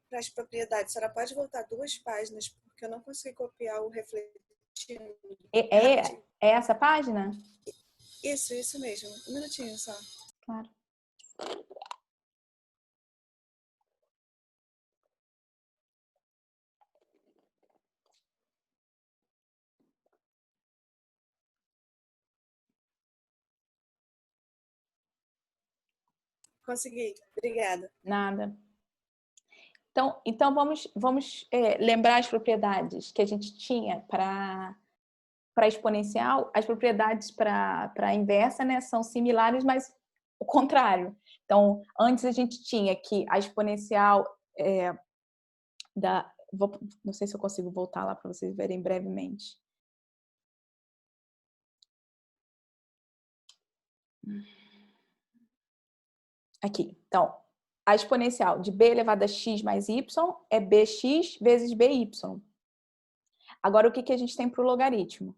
para as propriedades, a senhora pode voltar 2 páginas, porque eu não consegui copiar o refletindo. É essa página? Isso mesmo. Um minutinho só. Claro. Consegui. Obrigada. Nada. Então vamos lembrar as propriedades que a gente tinha para exponencial. As propriedades para a inversa, né, são similares, mas o contrário. Então, antes a gente tinha que a exponencial não sei se eu consigo voltar lá para vocês verem brevemente. Aqui. Então, a exponencial de b elevado a x mais y é bx vezes by. Agora, o que a gente tem para o logaritmo?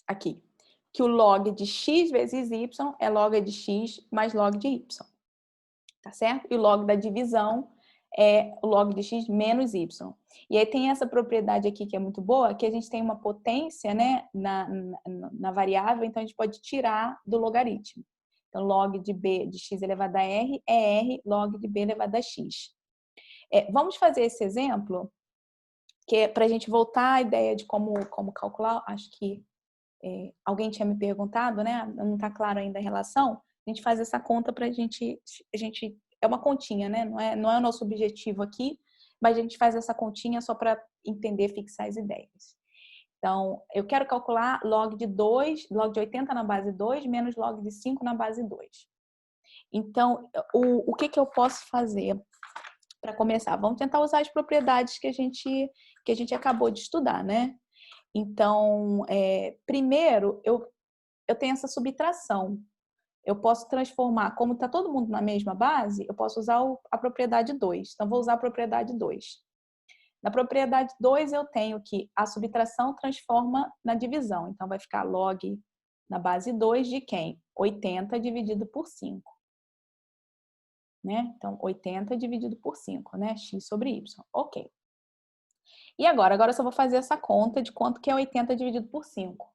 Aqui. Que o log de x vezes y é log de x mais log de y. Tá certo? E o log da divisão é o log de x menos y. E aí tem essa propriedade aqui que é muito boa, que a gente tem uma potência, né, na variável, então a gente pode tirar do logaritmo. Então, log de b de x elevado a r é r log de b elevado a x. Vamos fazer esse exemplo, que é para a gente voltar à ideia de como calcular. Acho que alguém tinha me perguntado, né? Não está claro ainda a relação. A gente faz essa conta para a gente é uma continha, né? Não é o nosso objetivo aqui, mas a gente faz essa continha só para entender, fixar as ideias. Então, eu quero calcular log de 80 na base 2 menos log de 5 na base 2. Então, o que eu posso fazer para começar? Vamos tentar usar as propriedades que a gente acabou de estudar, né? Então, primeiro, eu tenho essa subtração. Eu posso transformar, como está todo mundo na mesma base, eu posso usar a propriedade 2. Então, vou usar a propriedade 2. Na propriedade 2, eu tenho que a subtração transforma na divisão. Então, vai ficar log na base 2 de quem? 80 dividido por 5. Né? Então, 80 dividido por 5, né? X sobre Y. Ok. E agora eu só vou fazer essa conta de quanto que é 80 dividido por 5.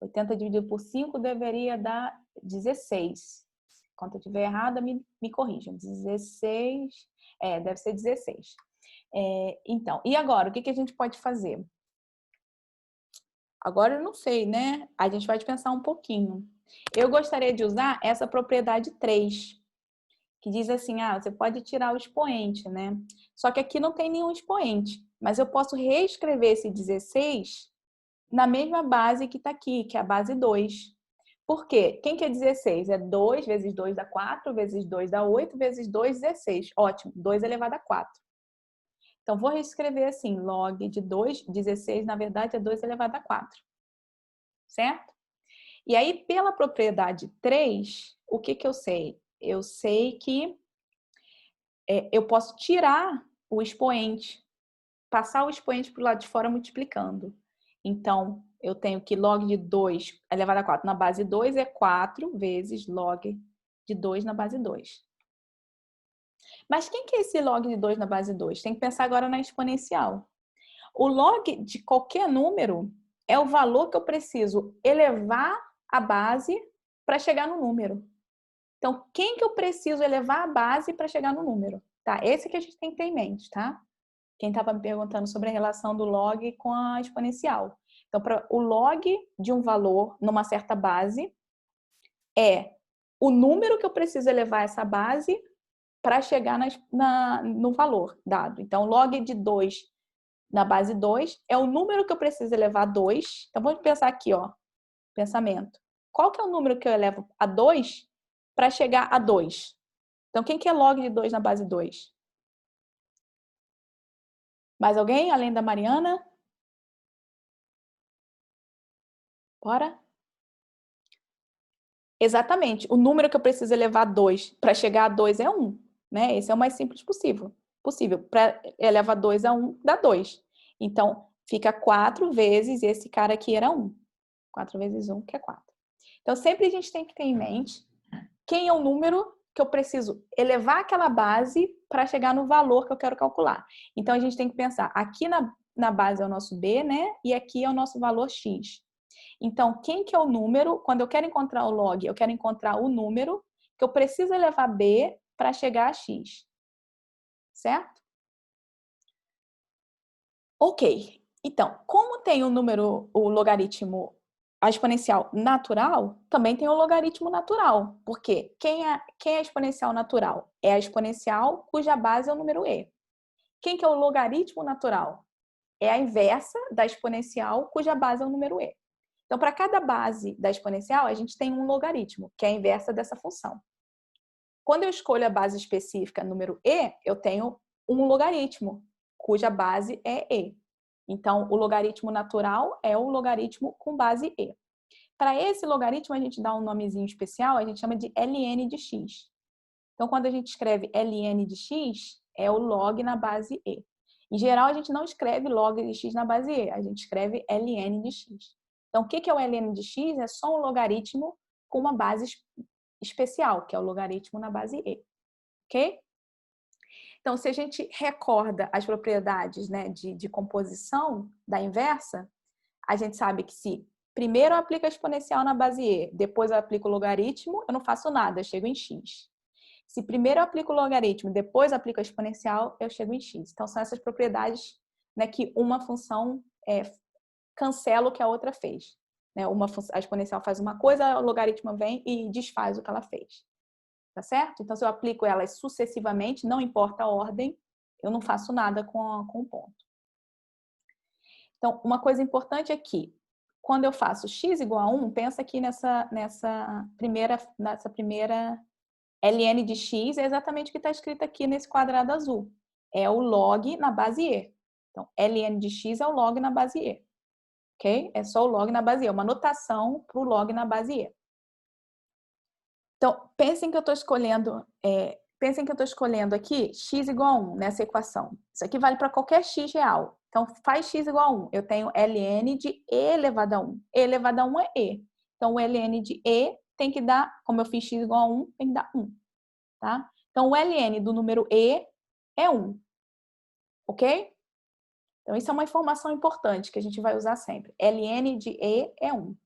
80 dividido por 5 deveria dar 16. Quando eu estiver errada, me corrijam. 16, deve ser 16. Então, e agora, o que a gente pode fazer? Agora eu não sei, né? A gente vai pensar um pouquinho. Eu gostaria de usar essa propriedade 3, que diz assim, você pode tirar o expoente, né? Só que aqui não tem nenhum expoente, mas eu posso reescrever esse 16 na mesma base que está aqui, que é a base 2. Por quê? Quem que é 16? É 2 vezes 2 dá 4, vezes 2 dá 8, vezes 2, 16. Ótimo, 2 elevado a 4. Então, vou reescrever assim, log de 2, 16, na verdade, é 2 elevado a 4. Certo? E aí, pela propriedade 3, o que eu sei? Eu sei que eu posso tirar o expoente, passar o expoente para o lado de fora multiplicando. Então, eu tenho que log de 2 elevado a 4 na base 2 é 4 vezes log de 2 na base 2. Mas quem que é esse log de 2 na base 2? Tem que pensar agora na exponencial. O log de qualquer número é o valor que eu preciso elevar a base para chegar no número. Então, quem que eu preciso elevar a base para chegar no número? Tá? Esse que a gente tem que ter em mente, tá? Quem estava me perguntando sobre a relação do log com a exponencial. Então, o log de um valor numa certa base é o número que eu preciso elevar essa base para chegar no valor dado. Então, log de 2 na base 2 é o número que eu preciso elevar a 2. Então, vamos pensar aqui, ó, pensamento. Qual que é o número que eu elevo a 2 para chegar a 2? Então, quem que é log de 2 na base 2? Mais alguém, além da Mariana? Bora? Exatamente. O número que eu preciso elevar a 2 para chegar a 2 é 1. Né? Esse é o mais simples possível. Para elevar 2 a 1, dá 2. Então, fica 4 vezes esse cara aqui era 1. 4 vezes 1, que é 4. Então, sempre a gente tem que ter em mente quem é o número que eu preciso elevar aquela base para chegar no valor que eu quero calcular. Então, a gente tem que pensar, aqui na base é o nosso B, né? E aqui é o nosso valor X. Então, quem que é o número? Quando eu quero encontrar o log, eu quero encontrar o número que eu preciso elevar B para chegar a X. Certo? Ok. Então, como tem o número, o logaritmo, a exponencial natural, também tem o logaritmo natural. Por quê? Quem é a exponencial natural? É a exponencial cuja base é o número e. Quem que é o logaritmo natural? É a inversa da exponencial cuja base é o número e. Então, para cada base da exponencial, a gente tem um logaritmo, que é a inversa dessa função. Quando eu escolho a base específica número e, eu tenho um logaritmo, cuja base é e. Então, o logaritmo natural é o logaritmo com base e. Para esse logaritmo, a gente dá um nomezinho especial, a gente chama de ln de x. Então, quando a gente escreve ln de x, é o log na base e. Em geral, a gente não escreve log de x na base e, a gente escreve ln de x. Então, o que é o ln de x? É só um logaritmo com uma base especial, que é o logaritmo na base e. Ok? Então, se a gente recorda as propriedades, né, de composição da inversa, a gente sabe que se primeiro eu aplico a exponencial na base e, depois eu aplico o logaritmo, eu não faço nada, eu chego em x. Se primeiro eu aplico o logaritmo, depois eu aplico a exponencial, eu chego em x. Então, são essas propriedades, né, que uma função cancela o que a outra fez. Né? A exponencial faz uma coisa, o logaritmo vem e desfaz o que ela fez. Tá certo? Então, se eu aplico elas sucessivamente, não importa a ordem, eu não faço nada com o ponto. Então, uma coisa importante é que, quando eu faço x igual a 1, pensa aqui nessa primeira ln de x, é exatamente o que está escrito aqui nesse quadrado azul. É o log na base e. Então, ln de x é o log na base e. Ok? É só o log na base e. É uma notação para o log na base e. Então, pensem que eu estou escolhendo aqui x igual a 1 nessa equação. Isso aqui vale para qualquer x real. Então, faz x igual a 1. Eu tenho ln de e elevado a 1. E elevado a 1 é e. Então, o ln de e tem que dar, como eu fiz x igual a 1, tem que dar 1. Tá? Então, o ln do número e é 1. Ok? Então, isso é uma informação importante que a gente vai usar sempre. ln de e é 1.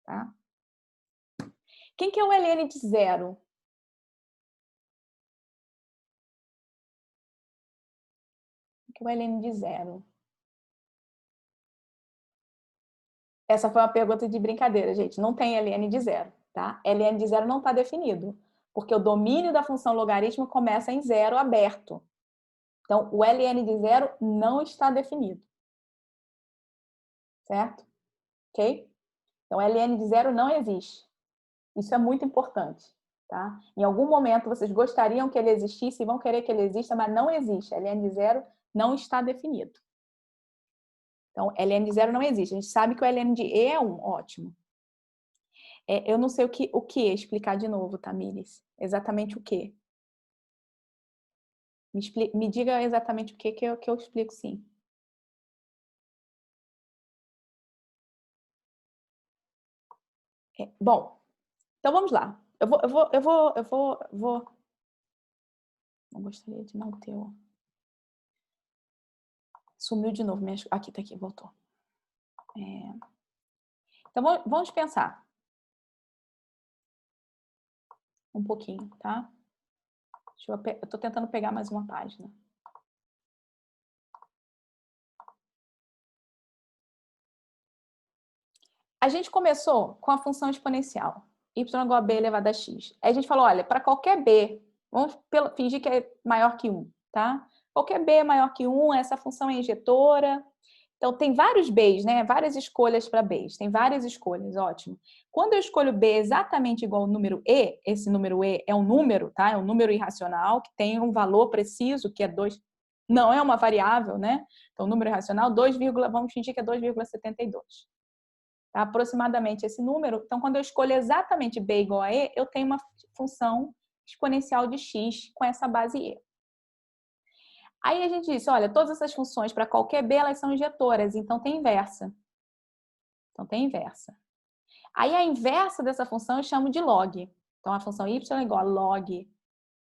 Tá? Quem que é o ln de 0? Que é o ln de 0? Essa foi uma pergunta de brincadeira, gente. Não tem ln de 0, tá? ln de 0 não está definido, porque o domínio da função logaritmo começa em 0 aberto. Então, o ln de 0 não está definido. Certo? Ok? Então, ln de 0 não existe. Isso é muito importante. Tá? Em algum momento, vocês gostariam que ele existisse e vão querer que ele exista, mas não existe. ln de 0 não está definido. Então, ln de 0 não existe. A gente sabe que o ln de e é 1. Ótimo. Eu não sei o que explicar de novo, Tamires. Exatamente o que? Me diga exatamente o que eu explico, sim. Bom, então vamos lá. Eu vou. Não gostaria de não ter. Sumiu de novo. Aqui, tá aqui, voltou. Então vamos pensar um pouquinho, tá? Eu tô tentando pegar mais uma página. A gente começou com a função exponencial. y igual a b elevado a x. Aí a gente falou, olha, para qualquer b, vamos fingir que é maior que 1, tá? Qualquer b é maior que 1, essa função é injetora. Então, tem vários b's, né? Várias escolhas para b's. Tem várias escolhas, ótimo. Quando eu escolho b exatamente igual ao número e, esse número e é um número, tá? É um número irracional que tem um valor preciso, que é 2. Não é uma variável, né? Então, número irracional, 2, vamos fingir que é 2,72. Tá? Aproximadamente esse número. Então, quando eu escolho exatamente b igual a e, eu tenho uma função exponencial de x com essa base e. Aí a gente disse, olha, todas essas funções para qualquer b, elas são injetoras, então tem inversa. Aí a inversa dessa função eu chamo de log. Então, a função y igual a log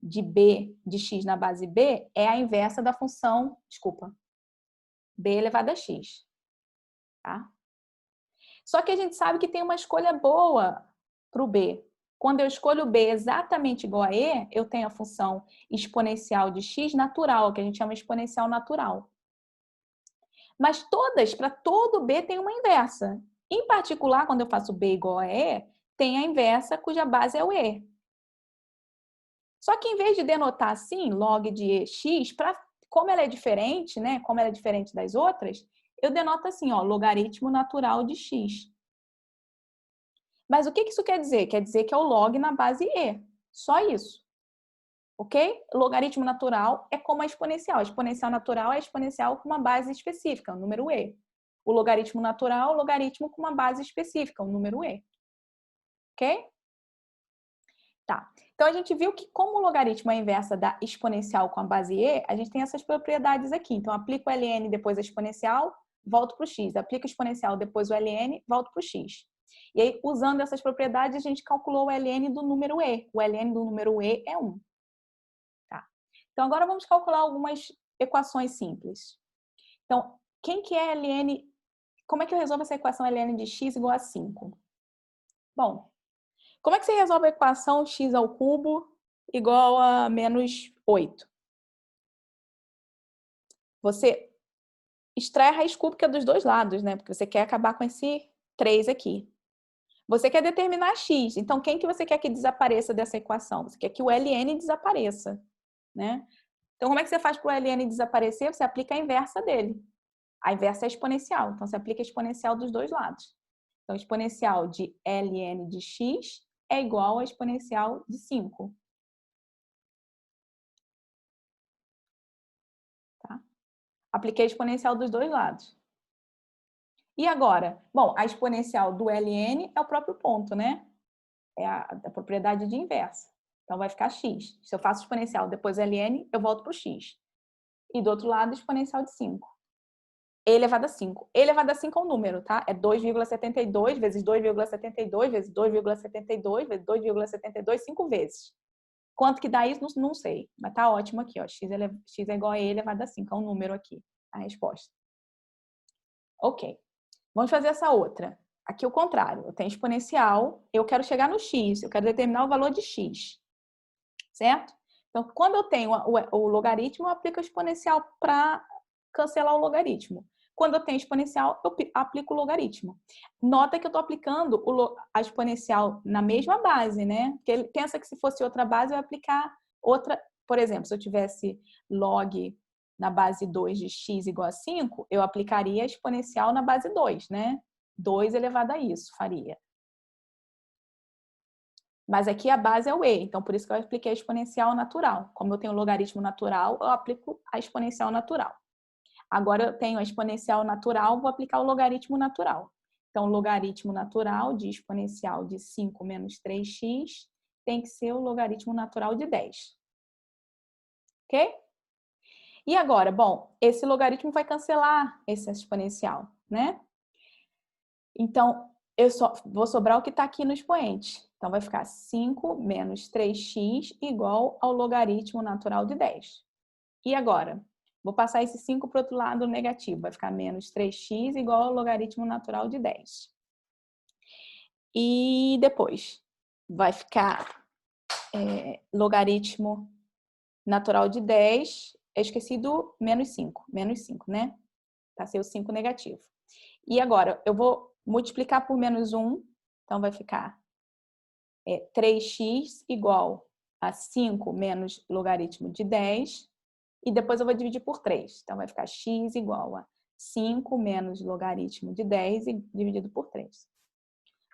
de b de x na base b é a inversa da função, b elevado a x. Tá? Só que a gente sabe que tem uma escolha boa para o b. Quando eu escolho b exatamente igual a e, eu tenho a função exponencial de x natural, que a gente chama de exponencial natural. Mas para todo b tem uma inversa. Em particular, quando eu faço b igual a e, tem a inversa cuja base é o e. Só que em vez de denotar assim, log de ex, como ela é diferente, né? Como ela é diferente das outras, eu denoto assim, ó, logaritmo natural de x. Mas o que isso quer dizer? Quer dizer que é o log na base e. Só isso. Ok? Logaritmo natural é como a exponencial. A exponencial natural é a exponencial com uma base específica, o número e. O logaritmo natural é o logaritmo com uma base específica, o número e. Ok? Tá. Então, a gente viu que como o logaritmo é a inversa da exponencial com a base e, a gente tem essas propriedades aqui. Então, aplico o ln, depois a exponencial, volto para o x. Aplico o exponencial, depois o ln, volto para o x. E aí, usando essas propriedades, a gente calculou o ln do número e. O ln do número e é 1. Tá. Então, agora vamos calcular algumas equações simples. Então, quem que é ln? Como é que eu resolvo essa equação ln de x igual a 5? Bom, como é que você resolve a equação x ao cubo igual a menos 8? Você extrai a raiz cúbica dos dois lados, né? Porque você quer acabar com esse 3 aqui. Você quer determinar x. Então, quem que você quer que desapareça dessa equação? Você quer que o ln desapareça, né? Então, como é que você faz para o ln desaparecer? Você aplica a inversa dele. A inversa é exponencial. Então, você aplica a exponencial dos dois lados. Então, exponencial de ln de x é igual a exponencial de 5. Tá? Apliquei a exponencial dos dois lados. E agora? Bom, a exponencial do ln é o próprio ponto, né? É a propriedade de inversa. Então, vai ficar x. Se eu faço exponencial depois ln, eu volto para o x. E do outro lado, exponencial de 5. E elevado a 5. E elevado a 5 é um número, tá? É 2,72 vezes 2,72 vezes 2,72 vezes 2,72, 5 vezes. Quanto que dá isso? Não sei. Mas tá ótimo aqui, ó. X é igual a E elevado a 5. É um número aqui, a resposta. Ok. Vamos fazer essa outra. Aqui o contrário. Eu tenho exponencial, eu quero chegar no x, eu quero determinar o valor de x. Certo? Então, quando eu tenho o logaritmo, eu aplico a exponencial para cancelar o logaritmo. Quando eu tenho exponencial, eu aplico o logaritmo. Nota que eu estou aplicando a exponencial na mesma base, né? Porque ele pensa que se fosse outra base, eu ia aplicar outra. Por exemplo, se eu tivesse log na base 2 de x igual a 5, eu aplicaria a exponencial na base 2, né? 2 elevado a isso, faria. Mas aqui a base é o e, então por isso que eu apliquei a exponencial natural. Como eu tenho logaritmo natural, eu aplico a exponencial natural. Agora eu tenho a exponencial natural, vou aplicar o logaritmo natural. Então, o logaritmo natural de exponencial de 5 menos 3x tem que ser o logaritmo natural de 10. Ok? E agora, bom, esse logaritmo vai cancelar esse exponencial, né? Então, eu só vou sobrar o que está aqui no expoente. Então, vai ficar 5 menos 3x igual ao logaritmo natural de 10. E agora? Vou passar esse 5 para o outro lado negativo. Vai ficar menos 3x igual ao logaritmo natural de 10. E depois vai ficar logaritmo natural de 10. Eu esqueci do menos 5. Menos 5, né? Passei o 5 negativo. E agora, eu vou multiplicar por menos 1. Então, vai ficar é 3x igual a 5 menos logaritmo de 10, e depois eu vou dividir por 3. Então, vai ficar x igual a 5 menos logaritmo de 10 dividido por 3.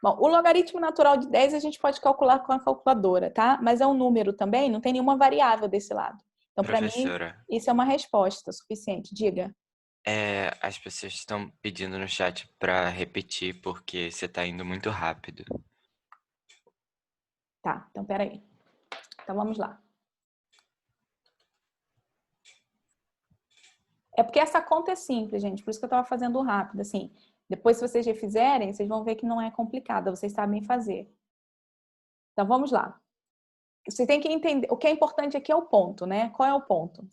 Bom, o logaritmo natural de 10 a gente pode calcular com a calculadora, tá? Mas é um número também, não tem nenhuma variável desse lado. Então, para mim, Professora, isso é uma resposta suficiente. Diga. as pessoas estão pedindo no chat para repetir porque você está indo muito rápido. Tá, então peraí. Então vamos lá. É porque essa conta é simples, gente. Por isso que eu estava fazendo rápido, assim. Depois, se vocês refizerem, vocês vão ver que não é complicada. Vocês sabem fazer. Então, vamos lá. Você tem que entender... O que é importante aqui é o ponto, né? Qual é o ponto?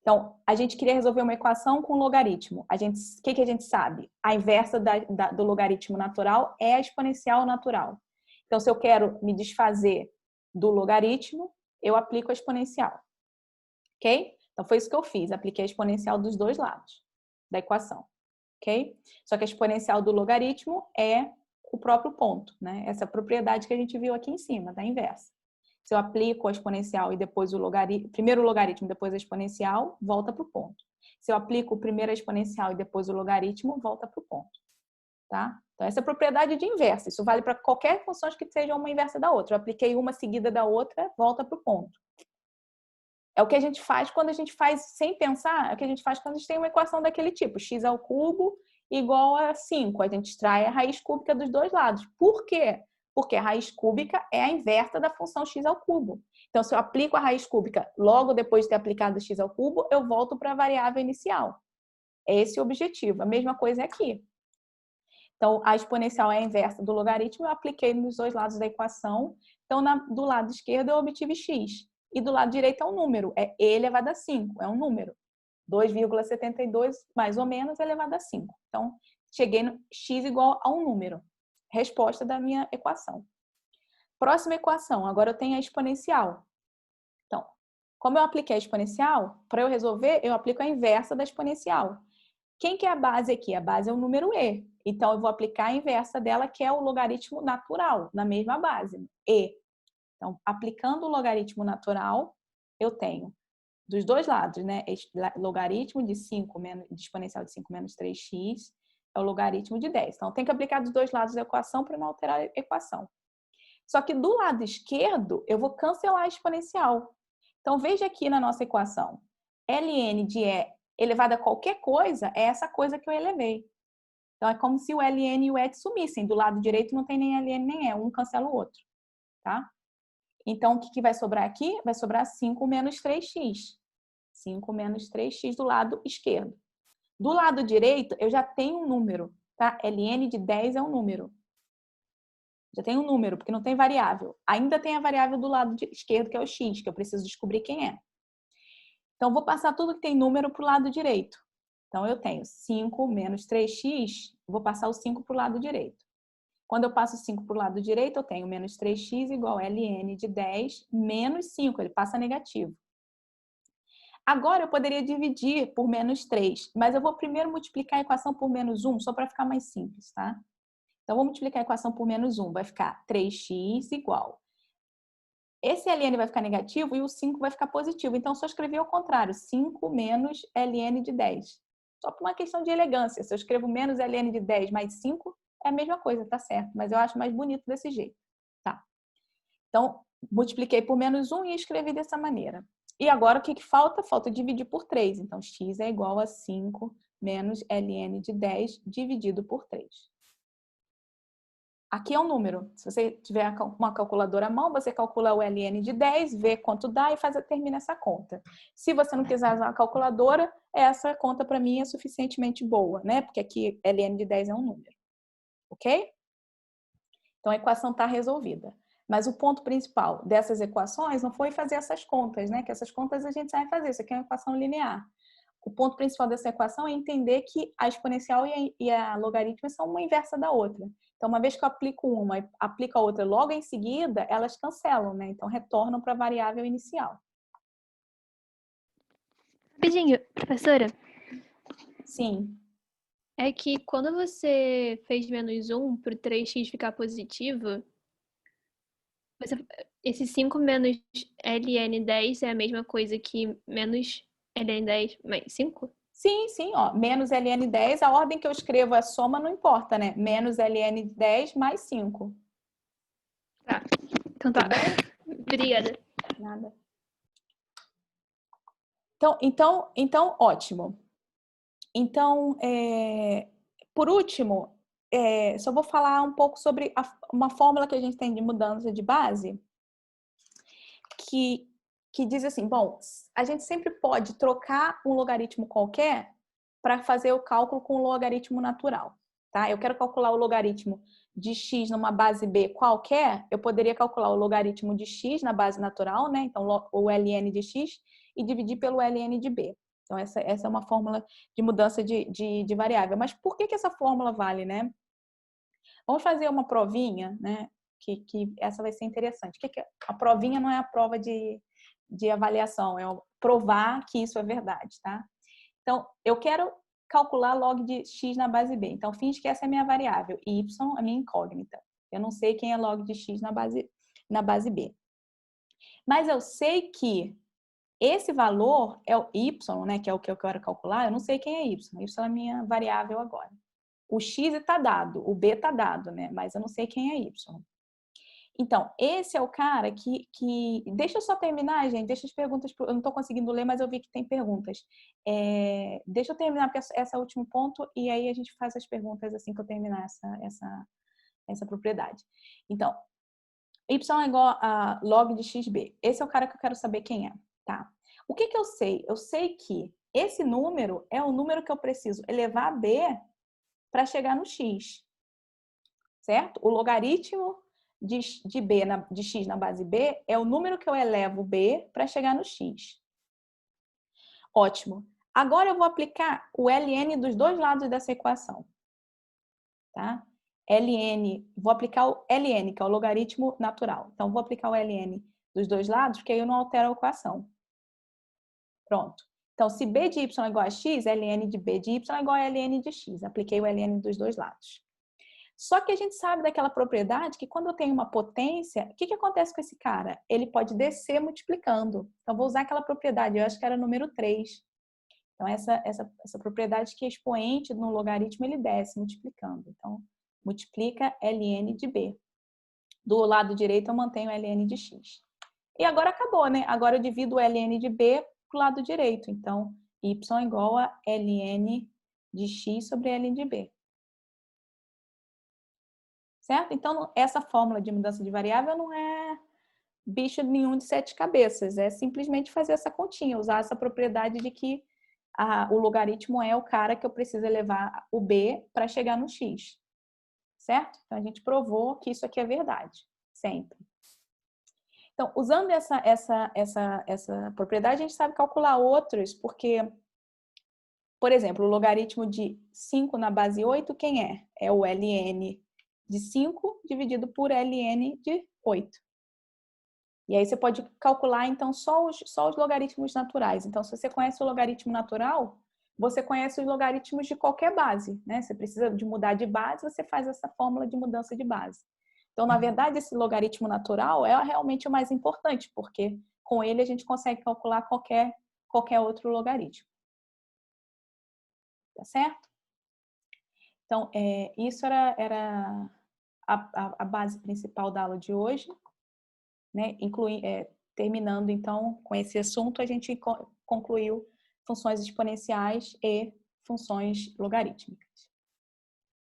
Então, a gente queria resolver uma equação com logaritmo. O que a gente sabe? A inversa do logaritmo natural é a exponencial natural. Então, se eu quero me desfazer do logaritmo, eu aplico a exponencial. Ok? Então, foi isso que eu fiz. Apliquei a exponencial dos dois lados da equação. Ok? Só que a exponencial do logaritmo é o próprio ponto, né? Essa propriedade que a gente viu aqui em cima, da inversa. Se eu aplico a exponencial e depois o logaritmo, primeiro o logaritmo, depois a exponencial, volta para o ponto. Se eu aplico primeiro a exponencial e depois o logaritmo, volta para o ponto. Tá? Então, essa é a propriedade de inversa. Isso vale para qualquer função que seja uma inversa da outra. Eu apliquei uma seguida da outra, volta para o ponto. É o que a gente faz quando a gente faz sem pensar, é o que a gente faz quando a gente tem uma equação daquele tipo, x ao cubo igual a 5. A gente extrai a raiz cúbica dos dois lados. Por quê? Porque a raiz cúbica é a inversa da função x ao cubo. Então, se eu aplico a raiz cúbica logo depois de ter aplicado x ao cubo, eu volto para a variável inicial. É esse o objetivo. A mesma coisa é aqui. Então, a exponencial é a inversa do logaritmo, eu apliquei nos dois lados da equação. Então, do lado esquerdo eu obtive x. E do lado direito é um número, é e elevado a 5, é um número. 2,72 mais ou menos elevado a 5. Então, cheguei no x igual a um número. Resposta da minha equação. Próxima equação, agora eu tenho a exponencial. Então, como eu apliquei a exponencial, para eu resolver, eu aplico a inversa da exponencial. Quem que é a base aqui? A base é o número e. Então, eu vou aplicar a inversa dela, que é o logaritmo natural, na mesma base, e. Então, aplicando o logaritmo natural, eu tenho dos dois lados, né? Logaritmo de 5 menos, de exponencial de 5 menos 3x é o logaritmo de 10. Então, tem que aplicar dos dois lados da equação para não alterar a equação. Só que do lado esquerdo, eu vou cancelar a exponencial. Então, veja aqui na nossa equação. ln de e elevado a qualquer coisa é essa coisa que eu elevei. Então, é como se o ln e o et sumissem. Do lado direito não tem nem ln nem e, um cancela o outro. Tá? Então, o que vai sobrar aqui? Vai sobrar 5 menos 3x. 5 menos 3x do lado esquerdo. Do lado direito, eu já tenho um número, tá? ln de 10 é um número. Já tem um número, porque não tem variável. Ainda tem a variável do lado esquerdo, que é o x, que eu preciso descobrir quem é. Então, vou passar tudo que tem número para o lado direito. Então, eu tenho 5 menos 3x, vou passar o 5 para o lado direito. Quando eu passo 5 para o lado direito, eu tenho menos 3x igual a ln de 10 menos 5, ele passa negativo. Agora, eu poderia dividir por menos 3, mas eu vou primeiro multiplicar a equação por menos 1, só para ficar mais simples, tá? Então, vou multiplicar a equação por menos 1, vai ficar 3x igual. Esse ln vai ficar negativo e o 5 vai ficar positivo. Então, só escrever ao contrário, 5 menos ln de 10. Só por uma questão de elegância. Se eu escrevo menos ln de 10 mais 5, é a mesma coisa, tá certo? Mas eu acho mais bonito desse jeito, tá? Então, multipliquei por menos 1 e escrevi dessa maneira. E agora, o que falta? Falta dividir por 3. Então, x é igual a 5 menos ln de 10 dividido por 3. Aqui é um número. Se você tiver uma calculadora à mão, você calcula o ln de 10, vê quanto dá e termina essa conta. Se você não quiser usar a calculadora, essa conta para mim é suficientemente boa, né? Porque aqui ln de 10 é um número. Ok? Então, a equação está resolvida. Mas o ponto principal dessas equações não foi fazer essas contas, né? Que essas contas a gente sabe fazer. Isso aqui é uma equação linear. O ponto principal dessa equação é entender que a exponencial e a logaritmo são uma inversa da outra. Então, uma vez que eu aplico uma e aplico a outra logo em seguida, elas cancelam, né? Então, retornam para a variável inicial. Rapidinho, professora. Sim. É que quando você fez menos 1 para o 3x ficar positivo, Esse 5 menos ln10 é a mesma coisa que menos ln10 mais 5? Sim, sim, ó. Menos ln10, a ordem que eu escrevo a soma não importa, né? Menos ln10 mais 5. Tá. Então tá. Tudo bem? Obrigada. Nada. Então, ótimo. Então, por último, só vou falar um pouco sobre uma fórmula que a gente tem de mudança de base, que diz assim, bom, a gente sempre pode trocar um logaritmo qualquer para fazer o cálculo com o logaritmo natural, tá? Eu quero calcular o logaritmo de x numa base b qualquer, eu poderia calcular o logaritmo de x na base natural, né? Então, o ln de x e dividir pelo ln de b. Então, essa é uma fórmula de mudança de variável. Mas por que essa fórmula vale, né? Vamos fazer uma provinha, né? Que essa vai ser interessante. A provinha não é a prova de avaliação, é provar que isso é verdade, tá? Então, eu quero calcular log de x na base b. Então, finge que essa é a minha variável, y é a minha incógnita. Eu não sei quem é log de x na base b. Mas eu sei que esse valor é o y, né, que é o que eu quero calcular, eu não sei quem é y. Y é a minha variável agora. O x está dado, o b está dado, né, mas eu não sei quem é y. Então, esse é o cara que... Deixa eu só terminar, gente. Deixa as perguntas... Eu não estou conseguindo ler, mas eu vi que tem perguntas. Deixa eu terminar, porque esse é o último ponto, e aí a gente faz as perguntas assim que eu terminar essa propriedade. Então, y é igual a log de xb. Esse é o cara que eu quero saber quem é, tá? O que eu sei? Eu sei que esse número é o número que eu preciso elevar a b para chegar no x, certo? O logaritmo de x na base b é o número que eu elevo b para chegar no x. Ótimo. Agora eu vou aplicar o ln dos dois lados dessa equação. Tá? Vou aplicar o ln, que é o logaritmo natural. Então, vou aplicar o ln dos dois lados, porque aí eu não altero a equação. Pronto. Então, se b de y é igual a x, ln de b de y é igual a ln de x. Apliquei o ln dos dois lados. Só que a gente sabe daquela propriedade que quando eu tenho uma potência, o que acontece com esse cara? Ele pode descer multiplicando. Então, vou usar aquela propriedade, eu acho que era número 3. Então, essa propriedade que é expoente no logaritmo, ele desce multiplicando. Então, multiplica ln de b. Do lado direito, eu mantenho ln de x. E agora acabou, né? Agora eu divido o ln de b para o lado direito. Então, y é igual a ln de x sobre ln de b. Certo? Então, essa fórmula de mudança de variável não é bicho nenhum de 7 cabeças. É simplesmente fazer essa continha, usar essa propriedade de que o logaritmo é o cara que eu preciso elevar o b para chegar no x. Certo? Então, a gente provou que isso aqui é verdade. Sempre. Então, usando essa propriedade, a gente sabe calcular outros, porque, por exemplo, o logaritmo de 5 na base 8, quem é? É o ln de 5 dividido por ln de 8. E aí você pode calcular, então, só os logaritmos naturais. Então, se você conhece o logaritmo natural, você conhece os logaritmos de qualquer base, né? Você precisa de mudar de base, você faz essa fórmula de mudança de base. Então, na verdade, esse logaritmo natural é realmente o mais importante, porque com ele a gente consegue calcular qualquer outro logaritmo. Tá certo? Então, isso era a base principal da aula de hoje, né? Terminando, então, com esse assunto, a gente concluiu funções exponenciais e funções logarítmicas.